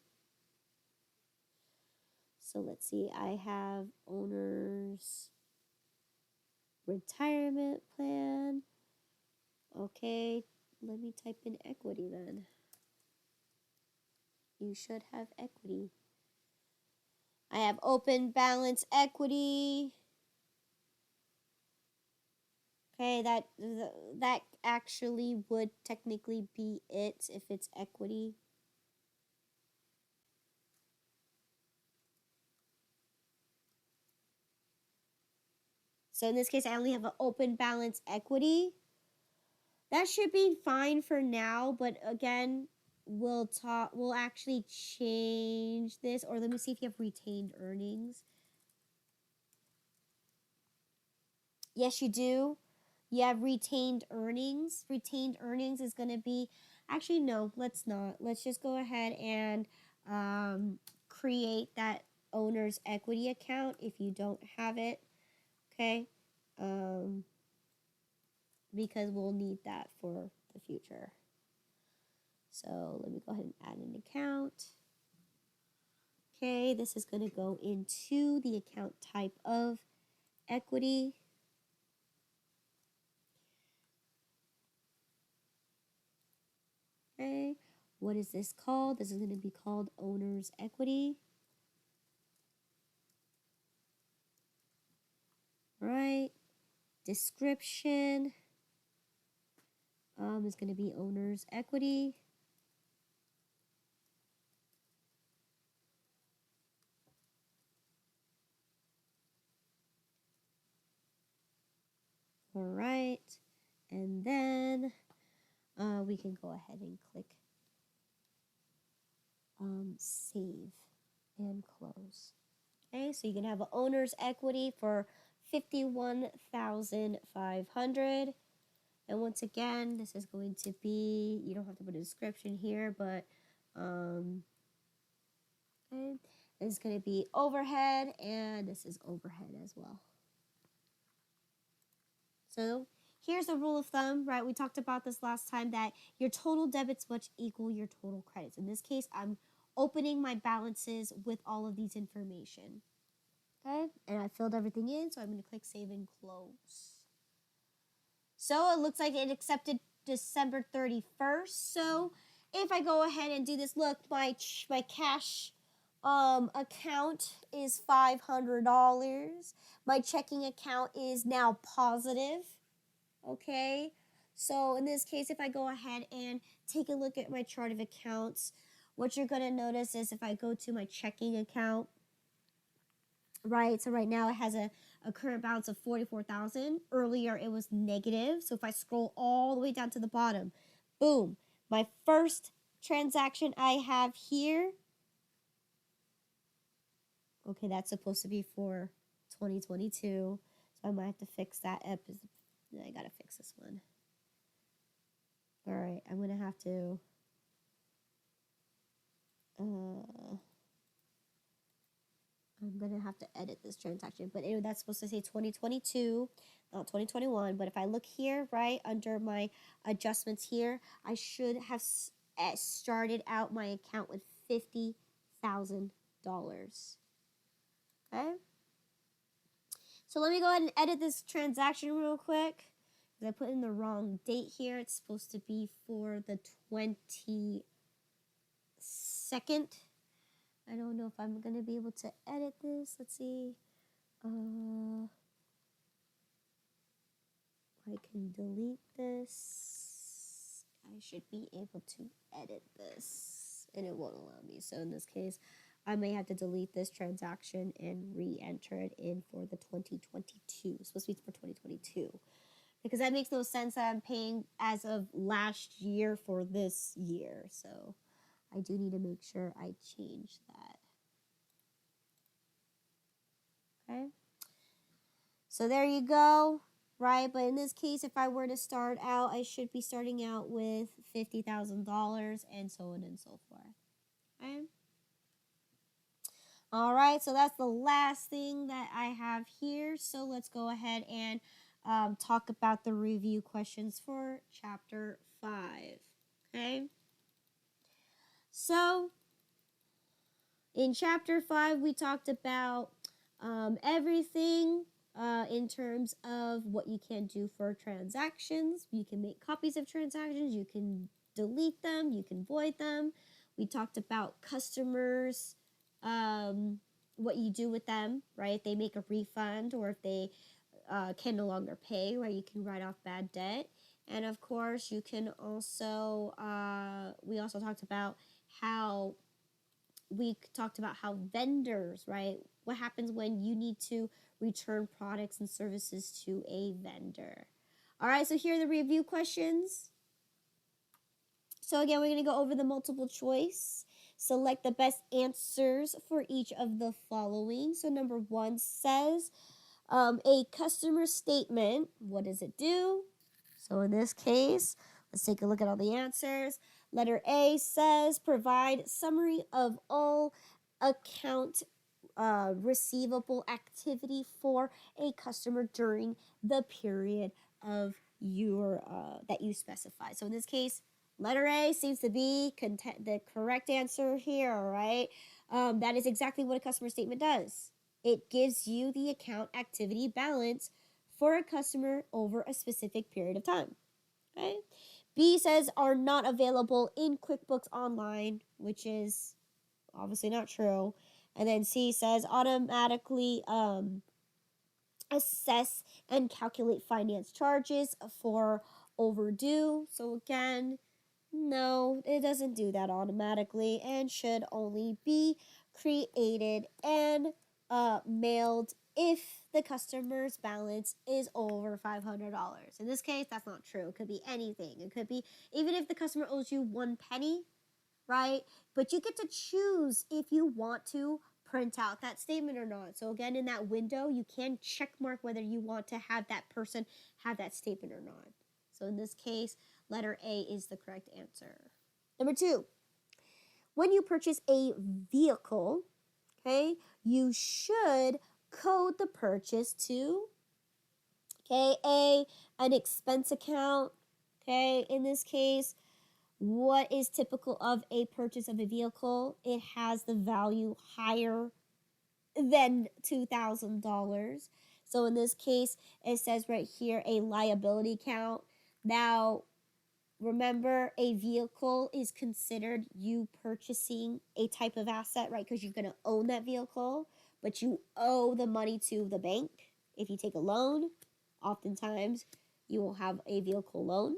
So let's see, I have owner's retirement plan. Okay, let me type in equity then. You should have equity. I have open balance equity. Okay, that actually would technically be it if it's equity. So in this case, I only have an open balance equity. That should be fine for now, but again, we'll actually change this, or let me see if you have retained earnings. Yes, you do. You have retained earnings. Retained earnings is going to be, actually, no, let's not. Let's just go ahead and create that owner's equity account if you don't have it. Okay. because we'll need that for the future. So let me go ahead and add an account. Okay, this is going to go into the account type of equity. Okay, what is this called? This is going to be called owner's equity. Right, description is going to be owner's equity. All right, and then we can go ahead and click save and close. Okay, so you can have an owner's equity for $51,500. And once again, this is going to be, you don't have to put a description here, but okay, this is going to be overhead, and this is overhead as well. So here's a rule of thumb, right? We talked about this last time, that your total debits must equal your total credits. In this case, I'm opening my balances with all of these information. Okay, and I filled everything in, so I'm going to click save and close. So it looks like it accepted December 31st. So if I go ahead and do this, look, my cash account is $500. My checking account is now positive. Okay, so in this case, if I go ahead and take a look at my chart of accounts, what you're going to notice is if I go to my checking account, right, so right now it has a current balance of $44,000. Earlier it was negative. So if I scroll all the way down to the bottom, boom, my first transaction I have here, okay, that's supposed to be for 2022. So I might have to fix that up. I gotta fix this one. All right, I'm gonna have to I'm going to have to edit this transaction. But anyway, that's supposed to say 2022, not 2021. But if I look here, right, under my adjustments here, I should have started out my account with $50,000. Okay? So let me go ahead and edit this transaction real quick, because I put in the wrong date here. It's supposed to be for the 22nd. I don't know if I'm going to be able to edit this. Let's see. I can delete this. I should be able to edit this, and it won't allow me. So in this case, I may have to delete this transaction and re-enter it in for the 2022. It's supposed to be for 2022. Because that makes no sense that I'm paying as of last year for this year. So I do need to make sure I change that. Okay. So there you go, right? But in this case, if I were to start out, I should be starting out with $50,000 and so on and so forth. Okay. All right, so that's the last thing that I have here. So let's go ahead and talk about the review questions for Chapter 5. Okay. So in Chapter 5, we talked about everything in terms of what you can do for transactions. You can make copies of transactions. You can delete them. You can void them. We talked about customers, what you do with them, right? If they make a refund or if they can no longer pay, right? You can write off bad debt. And of course, you can also, we also talked about how vendors, right? What happens when you need to return products and services to a vendor. All right, so here are the review questions. So again, we're going to go over the multiple choice. Select the best answers for each of the following. So number 1 says, a customer statement, what does it do? So in this case, let's take a look at all the answers. Letter A says, provide summary of all account receivable activity for a customer during the period of that you specify. So in this case, letter A seems to be the correct answer here, all right? That is exactly what a customer statement does. It gives you the account activity balance for a customer over a specific period of time, okay? B says are not available in QuickBooks Online, which is obviously not true. And then C says automatically assess and calculate finance charges for overdue. So again, no, it doesn't do that automatically and should only be created and mailed if the customer's balance is over $500. In this case, that's not true. It could be anything. It could be even if the customer owes you 1 penny, right? But you get to choose if you want to print out that statement or not. So again, in that window, you can check mark whether you want to have that person have that statement or not. So in this case, letter A is the correct answer. Number 2, when you purchase a vehicle, okay, you should code the purchase to, okay, an expense account, okay, in this case, what is typical of a purchase of a vehicle? It has the value higher than $2,000. So in this case, it says right here a liability account. Now, remember, a vehicle is considered you purchasing a type of asset, right? Because you're going to own that vehicle, but you owe the money to the bank. If you take a loan, oftentimes you will have a vehicle loan.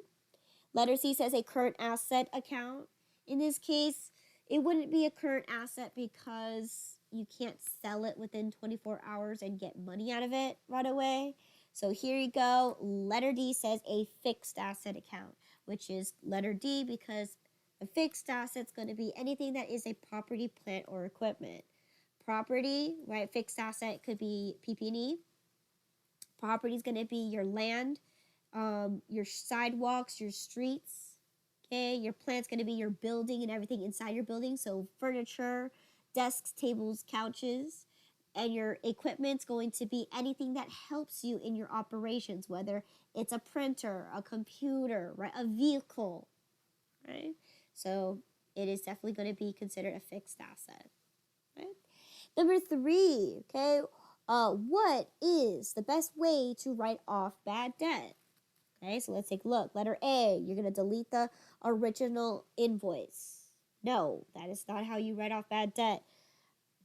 Letter C says a current asset account. In this case, it wouldn't be a current asset because you can't sell it within 24 hours and get money out of it right away. So here you go. Letter D says a fixed asset account, which is letter D because a fixed asset is going to be anything that is a property, plant, or equipment. Property, right? Fixed asset could be PP&E. Property is going to be your land, your sidewalks, your streets, okay? Your plant's going to be your building and everything inside your building, so furniture, desks, tables, couches, and your equipment's going to be anything that helps you in your operations, whether it's a printer, a computer, right? A vehicle, right? So it is definitely going to be considered a fixed asset, right? Number 3, okay? What is the best way to write off bad debt? Okay, so let's take a look. Letter A, you're going to delete the original invoice. No, that is not how you write off bad debt.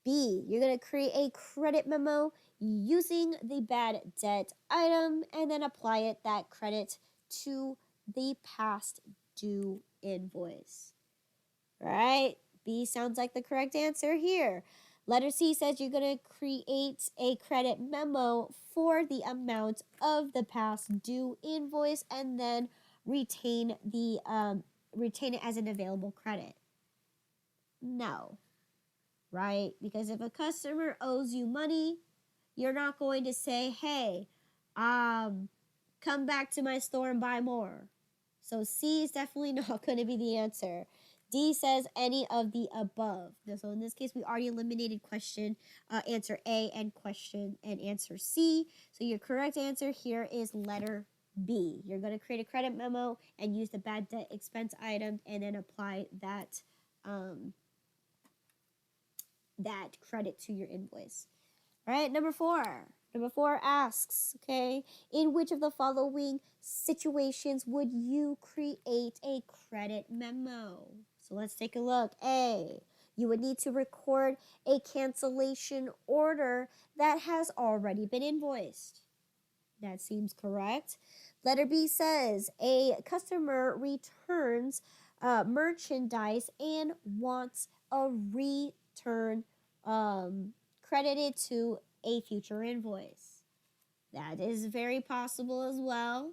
B, you're going to create a credit memo using the bad debt item and then apply that credit to the past due invoice. Right? B sounds like the correct answer here. Letter C says you're going to create a credit memo for the amount of the past due invoice and then retain it as an available credit. No, right? Because if a customer owes you money, you're not going to say, hey, come back to my store and buy more. So C is definitely not going to be the answer. D says any of the above. So in this case, we already eliminated answer A and answer C. So your correct answer here is letter B. You're going to create a credit memo and use the bad debt expense item and then apply that credit to your invoice. All right, number 4. Number 4 asks, okay, in which of the following situations would you create a credit memo? So let's take a look. A, you would need to record a cancellation order that has already been invoiced. That seems correct. Letter B says a customer returns merchandise and wants a return credited to a future invoice. That is very possible as well.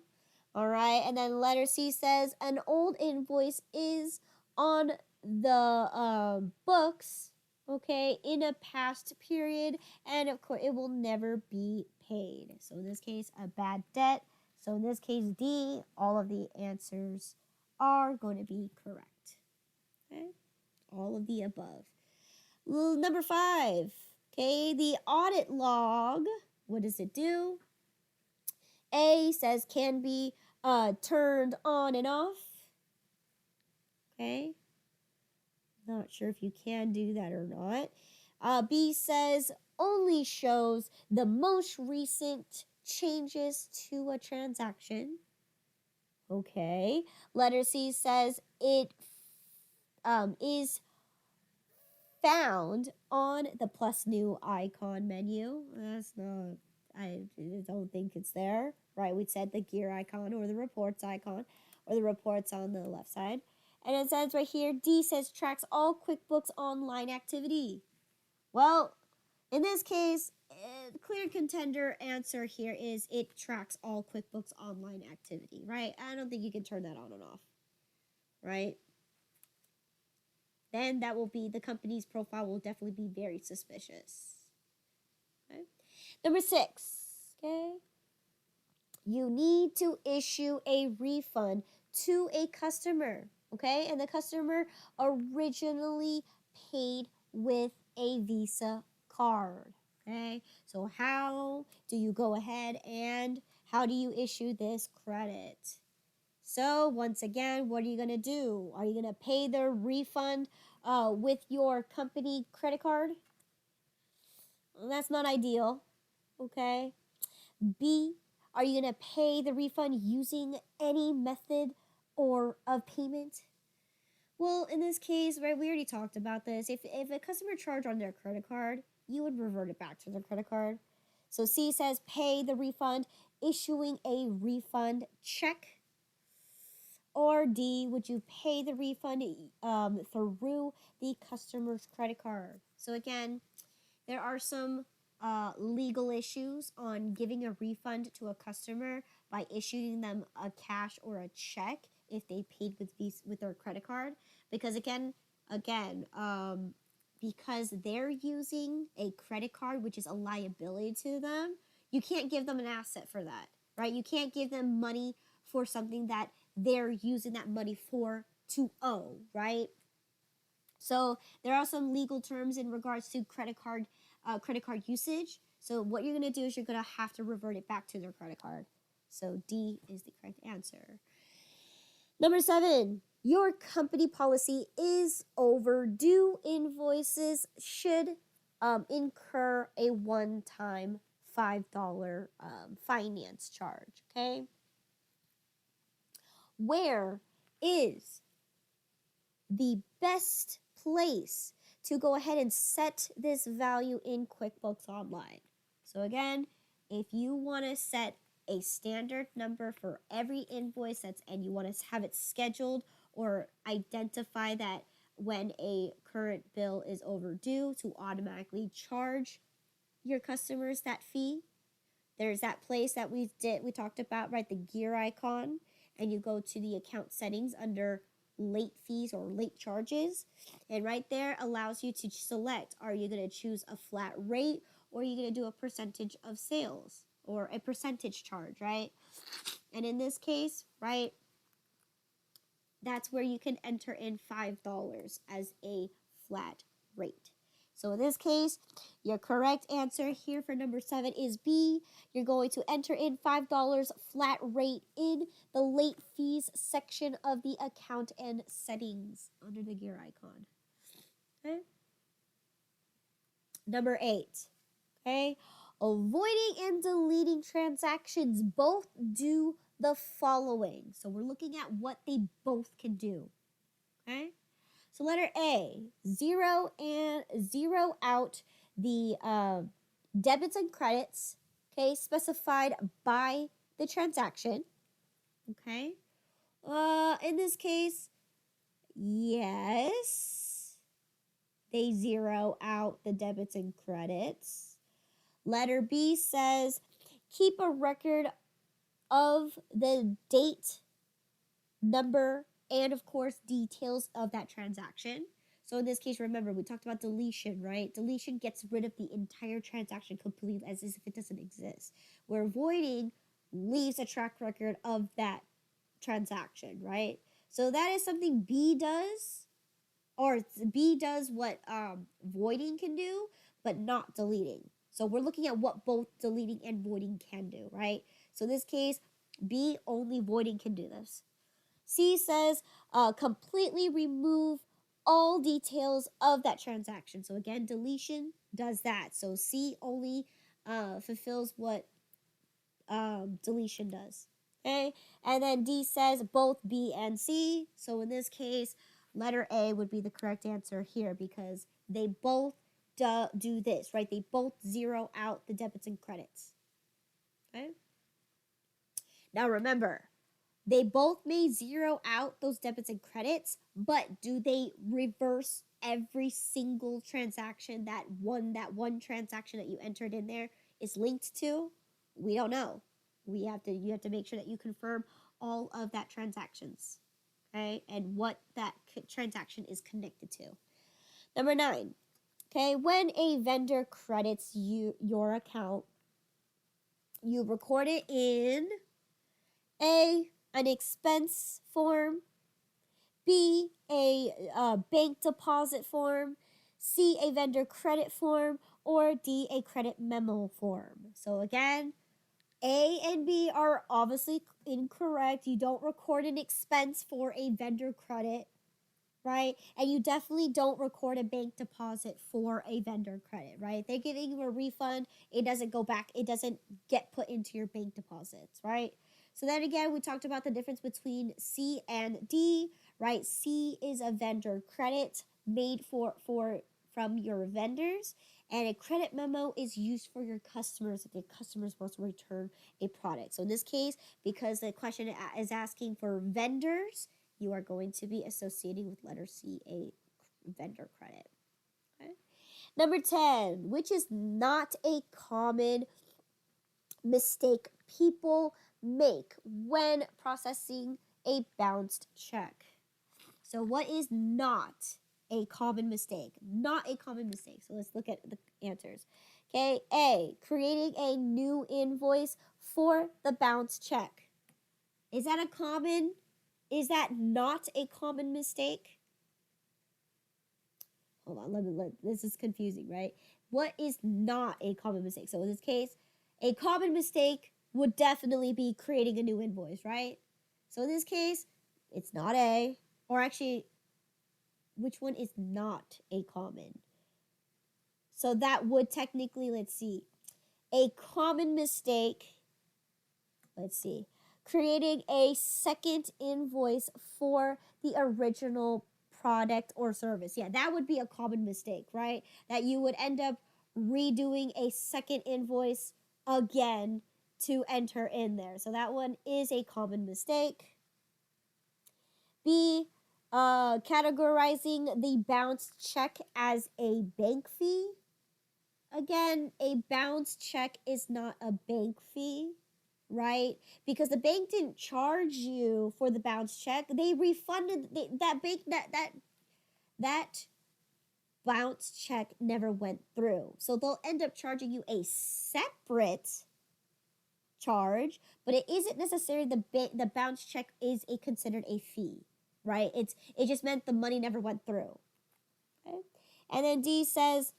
All right, and then letter C says an old invoice is on the books, okay, in a past period, and of course it will never be paid. So in this case, a bad debt. So in this case, D, all of the answers are going to be correct. Okay, all of the above. Number 5, okay, the audit log. What does it do? A says can be turned on and off. Okay. Not sure if you can do that or not. B says only shows the most recent changes to a transaction. Okay. Letter C says it is found on the plus new icon menu. That's not, I don't think it's there. Right, we said the gear icon or the reports icon or the reports on the left side. And it says right here, D says tracks all QuickBooks online activity. Well, in this case, clear contender answer here is it tracks all QuickBooks online activity, right? I don't think you can turn that on and off, right? Then that will be, the company's profile will definitely be very suspicious. Okay. Number 6, okay? You need to issue a refund to a customer, okay? And the customer originally paid with a Visa card, okay? So how do you go ahead and how do you issue this credit? So once again, what are you going to do? Are you going to pay the refund with your company credit card? Well, that's not ideal, okay? B, are you going to pay the refund using any method or of payment? Well, in this case, right, we already talked about this. If a customer charged on their credit card, you would revert it back to their credit card. So C says pay the refund, issuing a refund check. Or D, would you pay the refund through the customer's credit card? So again, there are some legal issues on giving a refund to a customer by issuing them a cash or a check if they paid with their credit card, because because they're using a credit card, which is a liability to them, you can't give them an asset for that, right? You can't give them money for something that they're using that money for to owe, right? So there are some legal terms in regards to credit card usage. So what you're going to do is you're going to have to revert it back to their credit card. So D is the correct answer. Number 7, your company policy is overdue invoices should incur a one-time $5 finance charge, okay? Where is the best place to go ahead and set this value in QuickBooks Online? So again, if you want to set a standard number for every invoice and you want to have it scheduled or identify that when a current bill is overdue to automatically charge your customers that fee, there's that place that we talked about, right? The gear icon, and you go to the account settings under late fees or late charges, and right there allows you to select, are you going to choose a flat rate or are you going to do a percentage of sales or a percentage charge, right? And in this case, right, that's where you can enter in $5 as a flat rate. So in this case, your correct answer here for number 7 is B. You're going to enter in $5 flat rate in the late fees section of the account and settings under the gear icon. Okay. Number 8. Okay. Avoiding and deleting transactions both do the following. So we're looking at what they both can do. Okay. So letter A, zero out the debits and credits, okay, specified by the transaction, okay. In this case, yes, they zero out the debits and credits. Letter B says keep a record of the date, number, and of course details of that transaction. So in this case, remember, we talked about deletion, right? Deletion gets rid of the entire transaction completely as if it doesn't exist. Where voiding leaves a track record of that transaction, right? So that is something B does, or B does what voiding can do, but not deleting. So we're looking at what both deleting and voiding can do, right? So in this case, B, only voiding can do this. C says completely remove all details of that transaction. So again, deletion does that. So C only fulfills what deletion does. Okay, and then D says both B and C. So in this case, letter A would be the correct answer here because they both do this, right? They both zero out the debits and credits. Okay. Now remember, they both may zero out those debits and credits, but do they reverse every single transaction that one transaction that you entered in there is linked to? We don't know. You have to make sure that you confirm all of that transactions, okay, and what that transaction is connected to. Number 9, okay, when a vendor credits your account, you record it in A, an expense form, B, a bank deposit form, C, a vendor credit form, or D, a credit memo form. So again, A and B are obviously incorrect. You don't record an expense for a vendor credit, right? And you definitely don't record a bank deposit for a vendor credit, right? They're giving you a refund. It doesn't go back. It doesn't get put into your bank deposits, right? So then again, we talked about the difference between C and D, right? C is a vendor credit made from your vendors, and a credit memo is used for your customers if the customers want to return a product. So in this case, because the question is asking for vendors, you are going to be associating with letter C, a vendor credit. Okay. Number 10, which is not a common mistake people make when processing a bounced check. So what is not a common mistake? Not a common mistake. So let's look at the answers. Okay, A, creating a new invoice for the bounced check. Is that not a common mistake? Hold on, this is confusing, right? What is not a common mistake? So in this case, a common mistake would definitely be creating a new invoice, right? So in this case, it's not A. Or actually, which one is not a common? So that would technically, let's see, a common mistake, let's see, creating a second invoice for the original product or service. Yeah, that would be a common mistake, right? That you would end up redoing a second invoice again to enter in there. So that one is a common mistake. B, categorizing the bounced check as a bank fee. Again, a bounced check is not a bank fee, right? Because the bank didn't charge you for the bounce check. They refunded that bank that bounce check never went through. So they'll end up charging you a separate charge, but it isn't necessarily the bounce check is considered a fee, right? It just meant the money never went through. Okay? And then D says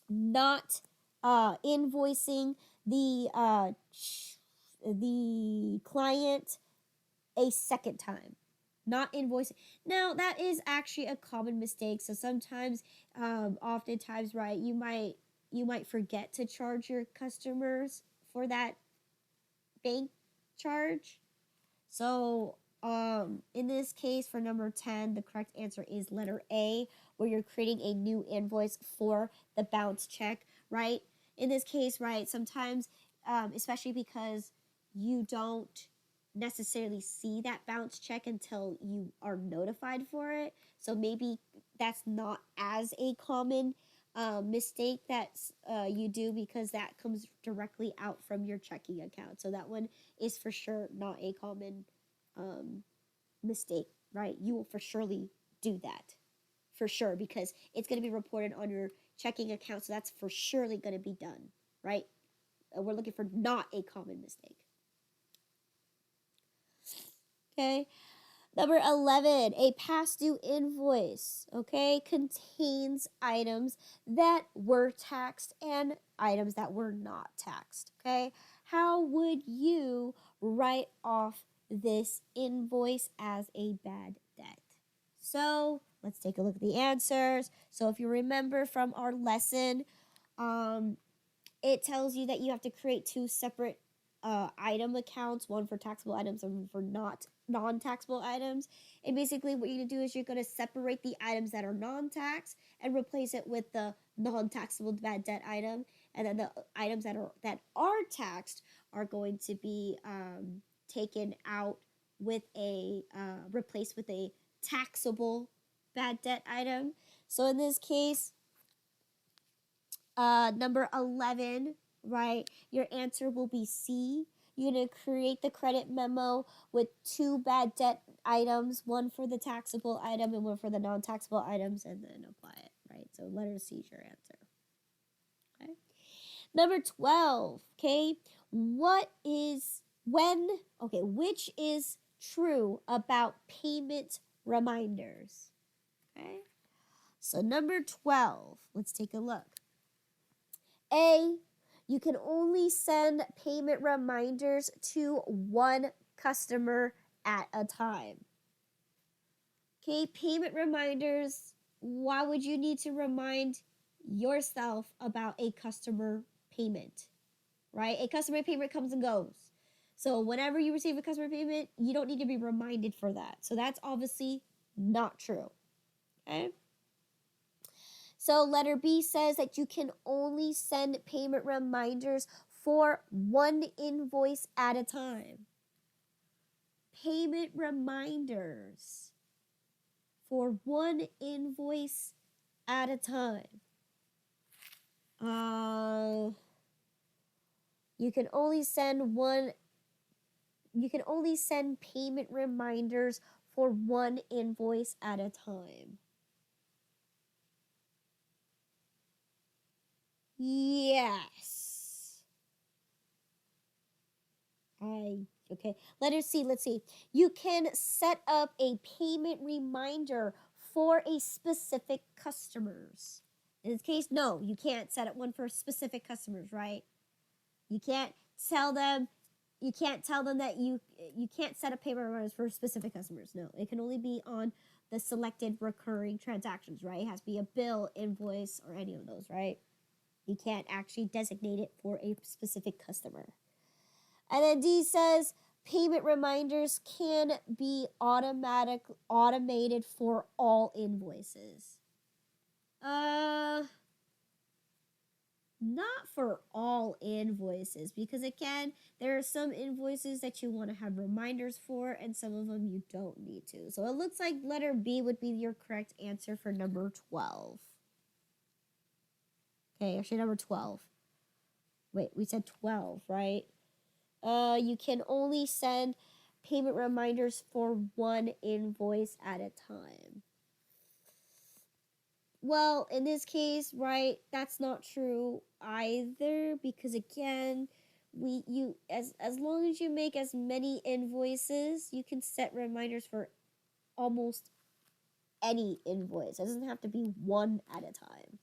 not invoicing the client a second time. Not invoicing. Now that is actually a common mistake. So sometimes, oftentimes, right, you might forget to charge your customers for that bank charge. So in this case, for number 10, the correct answer is letter A, where you're creating a new invoice for the bounce check, right? In this case, right, sometimes, especially because you don't necessarily see that bounce check until you are notified for it. So maybe that's not as a common mistake that you do because that comes directly out from your checking account. So that one is for sure not a common mistake, right? You will for surely do that, for sure, because it's going to be reported on your checking account. So that's for surely going to be done, right? We're looking for not a common mistake. Okay. Number 11, a past due invoice, okay, contains items that were taxed and items that were not taxed, okay? how would you write off this invoice as a bad debt? So let's take a look at the answers. So if you remember from our lesson, it tells you that you have to create two separate item accounts, one for taxable items and one for non-taxable items. And basically what you're going to do is you're going to separate the items that are non-tax and replace it with the non-taxable bad debt item. And then the items that are taxed are going to be taken out with replaced with a taxable bad debt item. So in this case, number 11, right? Your answer will be C. You're going to create the credit memo with two bad debt items, one for the taxable item and one for the non-taxable items, and then apply it, right? So letter C is your answer. Okay. Number 12, okay? Which is true about payment reminders? Okay. So number 12, let's take a look. A, you can only send payment reminders to one customer at a time. Okay, payment reminders, why would you need to remind yourself about a customer payment, right? A customer payment comes and goes. So whenever you receive a customer payment, you don't need to be reminded for that. So that's obviously not true, okay? So letter B says that you can only send payment reminders for one invoice at a time. Payment reminders for one invoice at a time. You can only send payment reminders for one invoice at a time. Yes. Okay. Letter C, let's see. You can set up a payment reminder for a specific customers. In this case, no, you can't set up one for specific customers, right? You can't tell them that you can't set up payment reminders for specific customers. No, it can only be on the selected recurring transactions, right? It has to be a bill, invoice, or any of those, right? You can't actually designate it for a specific customer. And then D says payment reminders can be automated for all invoices. Not for all invoices, because again, there are some invoices that you want to have reminders for and some of them you don't need to. So it looks like letter B would be your correct answer for number 12. Okay, actually number 12. Wait, we said 12, right? You can only send payment reminders for one invoice at a time. Well, in this case, right, that's not true either, because again, as long as you make as many invoices, you can set reminders for almost any invoice. It doesn't have to be one at a time.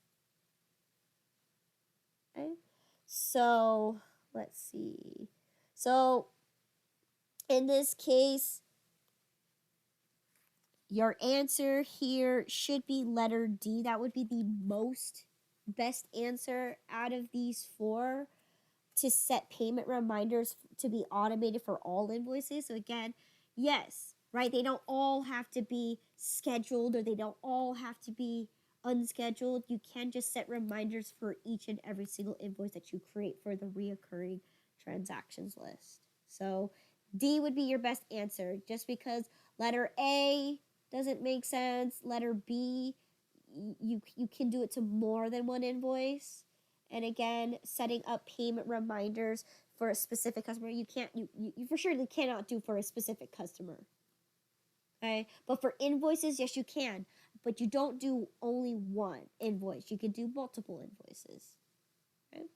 Okay? So, let's see. So, in this case, your answer here should be letter D. That would be the best answer out of these four to set payment reminders to be automated for all invoices. So again, yes, right? They don't all have to be scheduled or they don't all have to be unscheduled. You can just set reminders for each and every single invoice that you create for the reoccurring transactions list. So D would be your best answer, just because letter A doesn't make sense. Letter B, you can do it to more than one invoice. And again, setting up payment reminders for a specific customer, you for surely cannot do for a specific customer. Okay? But for invoices, yes, you can. But you don't do only one invoice. You can do multiple invoices. Okay?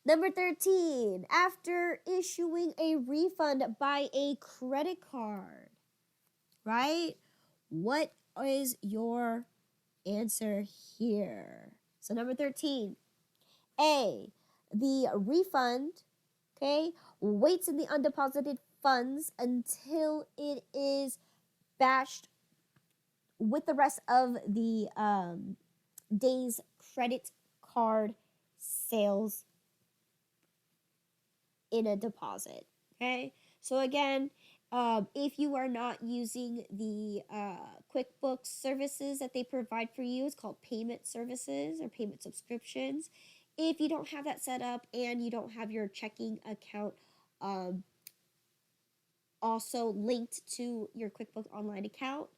Number 13, after issuing a refund by a credit card, right? What is your answer here? So number 13, A, the refund okay, waits in the undeposited funds until it is batched with the rest of the day's credit card sales in a deposit. Okay, so again, if you are not using the QuickBooks services that they provide for you, it's called payment services or payment subscriptions. If you don't have that set up and you don't have your checking account also linked to your QuickBooks Online account,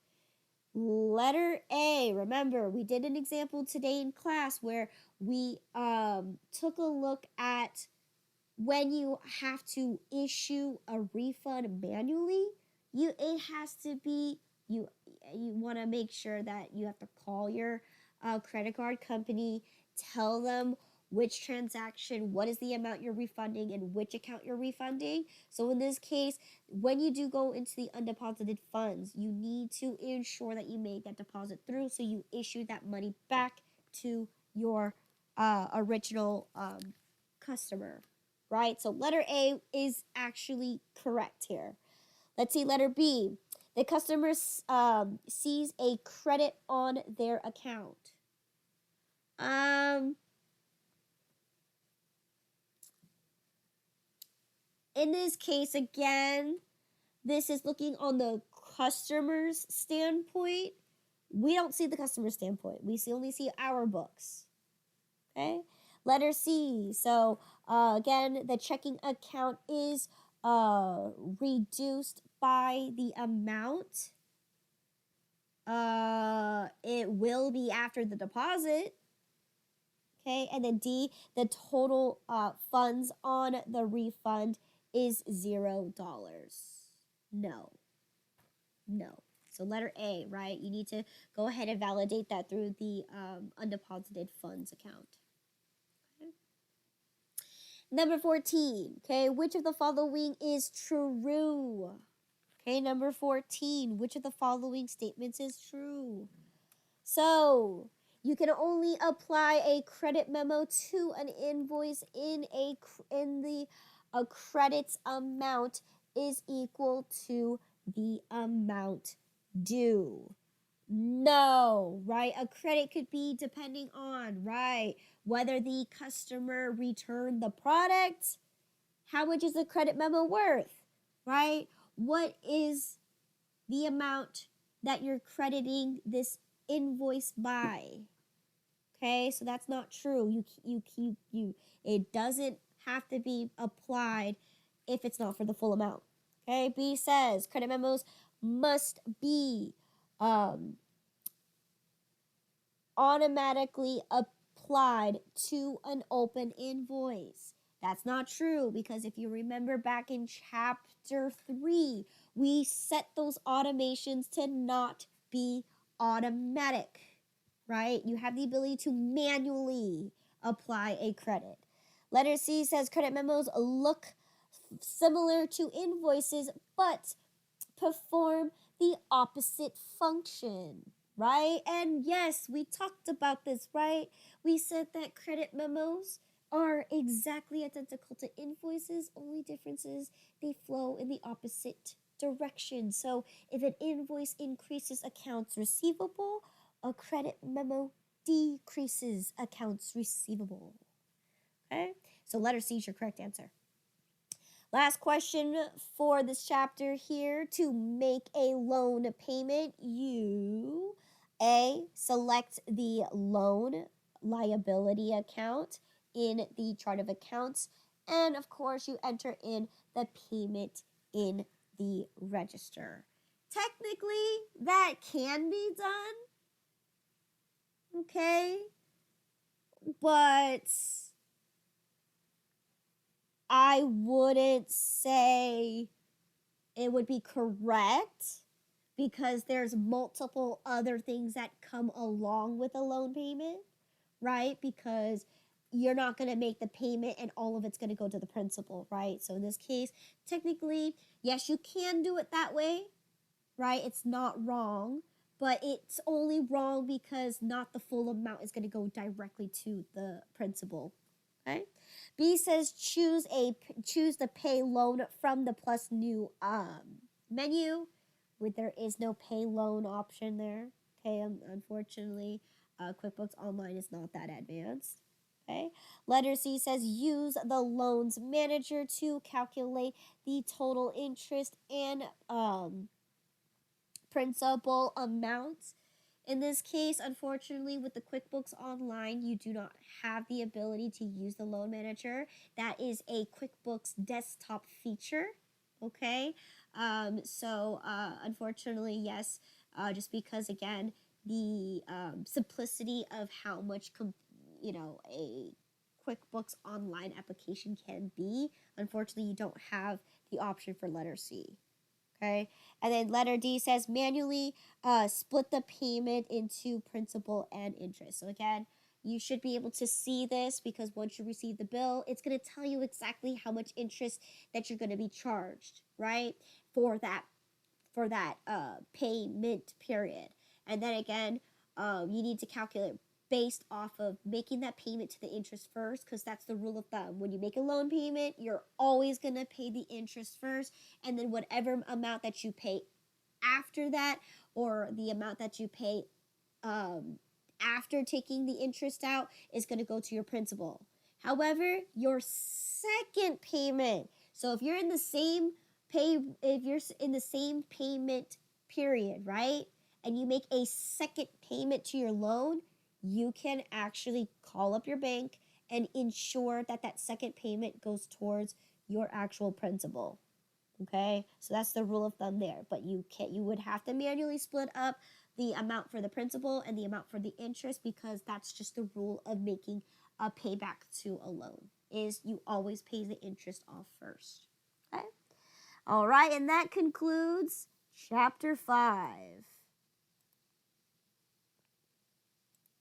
letter A. Remember, we did an example today in class where we took a look at when you have to issue a refund manually. It has to be you want to make sure that you have to call your credit card company, tell them which transaction, what is the amount you're refunding, and which account you're refunding. So in this case, when you do go into the undeposited funds, you need to ensure that you make that deposit through, so you issue that money back to your original customer, right? So letter A is actually correct here. Let's see letter B. The customer sees a credit on their account. In this case, again, this is looking on the customer's standpoint. We don't see the customer's standpoint. We only see our books. Okay? Letter C. So, again, the checking account is reduced by the amount. It will be after the deposit. Okay, and then D, the total funds on the refund is $0. No. So letter A, right? You need to go ahead and validate that through the undeposited funds account. Okay. Number 14, okay, which of the following is true? Okay, number 14, which of the following statements is true? So, you can only apply a credit memo to an invoice in the credits amount is equal to the amount due. No, right? A credit could be depending on, right, whether the customer returned the product. How much is the credit memo worth, right? What is the amount that you're crediting this invoice by? Okay, so that's not true. It doesn't have to be applied if it's not for the full amount. Okay, B says credit memos must be automatically applied to an open invoice. That's not true, because if you remember back in chapter 3, we set those automations to not be automatic, right? You have the ability to manually apply a credit. Letter C says credit memos look similar to invoices, but perform the opposite function, right? And yes, we talked about this, right? We said that credit memos are exactly identical to invoices, only differences they flow in the opposite direction. So if an invoice increases accounts receivable, a credit memo decreases accounts receivable. Okay, so letter C is your correct answer. Last question for this chapter here. To make a loan payment, you select the loan liability account in the chart of accounts, and of course you enter in the payment in the register. Technically, that can be done, okay, but I wouldn't say it would be correct, because there's multiple other things that come along with a loan payment, right? Because you're not going to make the payment and all of it's going to go to the principal, right? So in this case, technically, yes, you can do it that way, right? It's not wrong, but it's only wrong because not the full amount is going to go directly to the principal. Okay. B says choose the pay loan from the plus new menu. There is no pay loan option there. Okay, unfortunately, QuickBooks Online is not that advanced. Okay. Letter C says use the loans manager to calculate the total interest and principal amounts. In this case, unfortunately, with the QuickBooks Online, you do not have the ability to use the loan manager. That is a QuickBooks desktop feature. Okay, unfortunately, yes, just because again the simplicity of how much a QuickBooks Online application can be. Unfortunately, you don't have the option for letter C. Okay, and then letter D says manually split the payment into principal and interest. So again, you should be able to see this because once you receive the bill, it's going to tell you exactly how much interest that you're going to be charged, right? For that payment period. And then again, you need to calculate based off of making that payment to the interest first, because that's the rule of thumb. When you make a loan payment, you're always going to pay the interest first, and then whatever amount that you pay after that, or the amount that you pay after taking the interest out, is going to go to your principal. However, your second payment, so if you're in the same payment period, right, and you make a second payment to your loan, you can actually call up your bank and ensure that that second payment goes towards your actual principal. Okay, so that's the rule of thumb there. But you would have to manually split up the amount for the principal and the amount for the interest, because that's just the rule of making a payback to a loan, is you always pay the interest off first. Okay. All right, and that concludes chapter 5.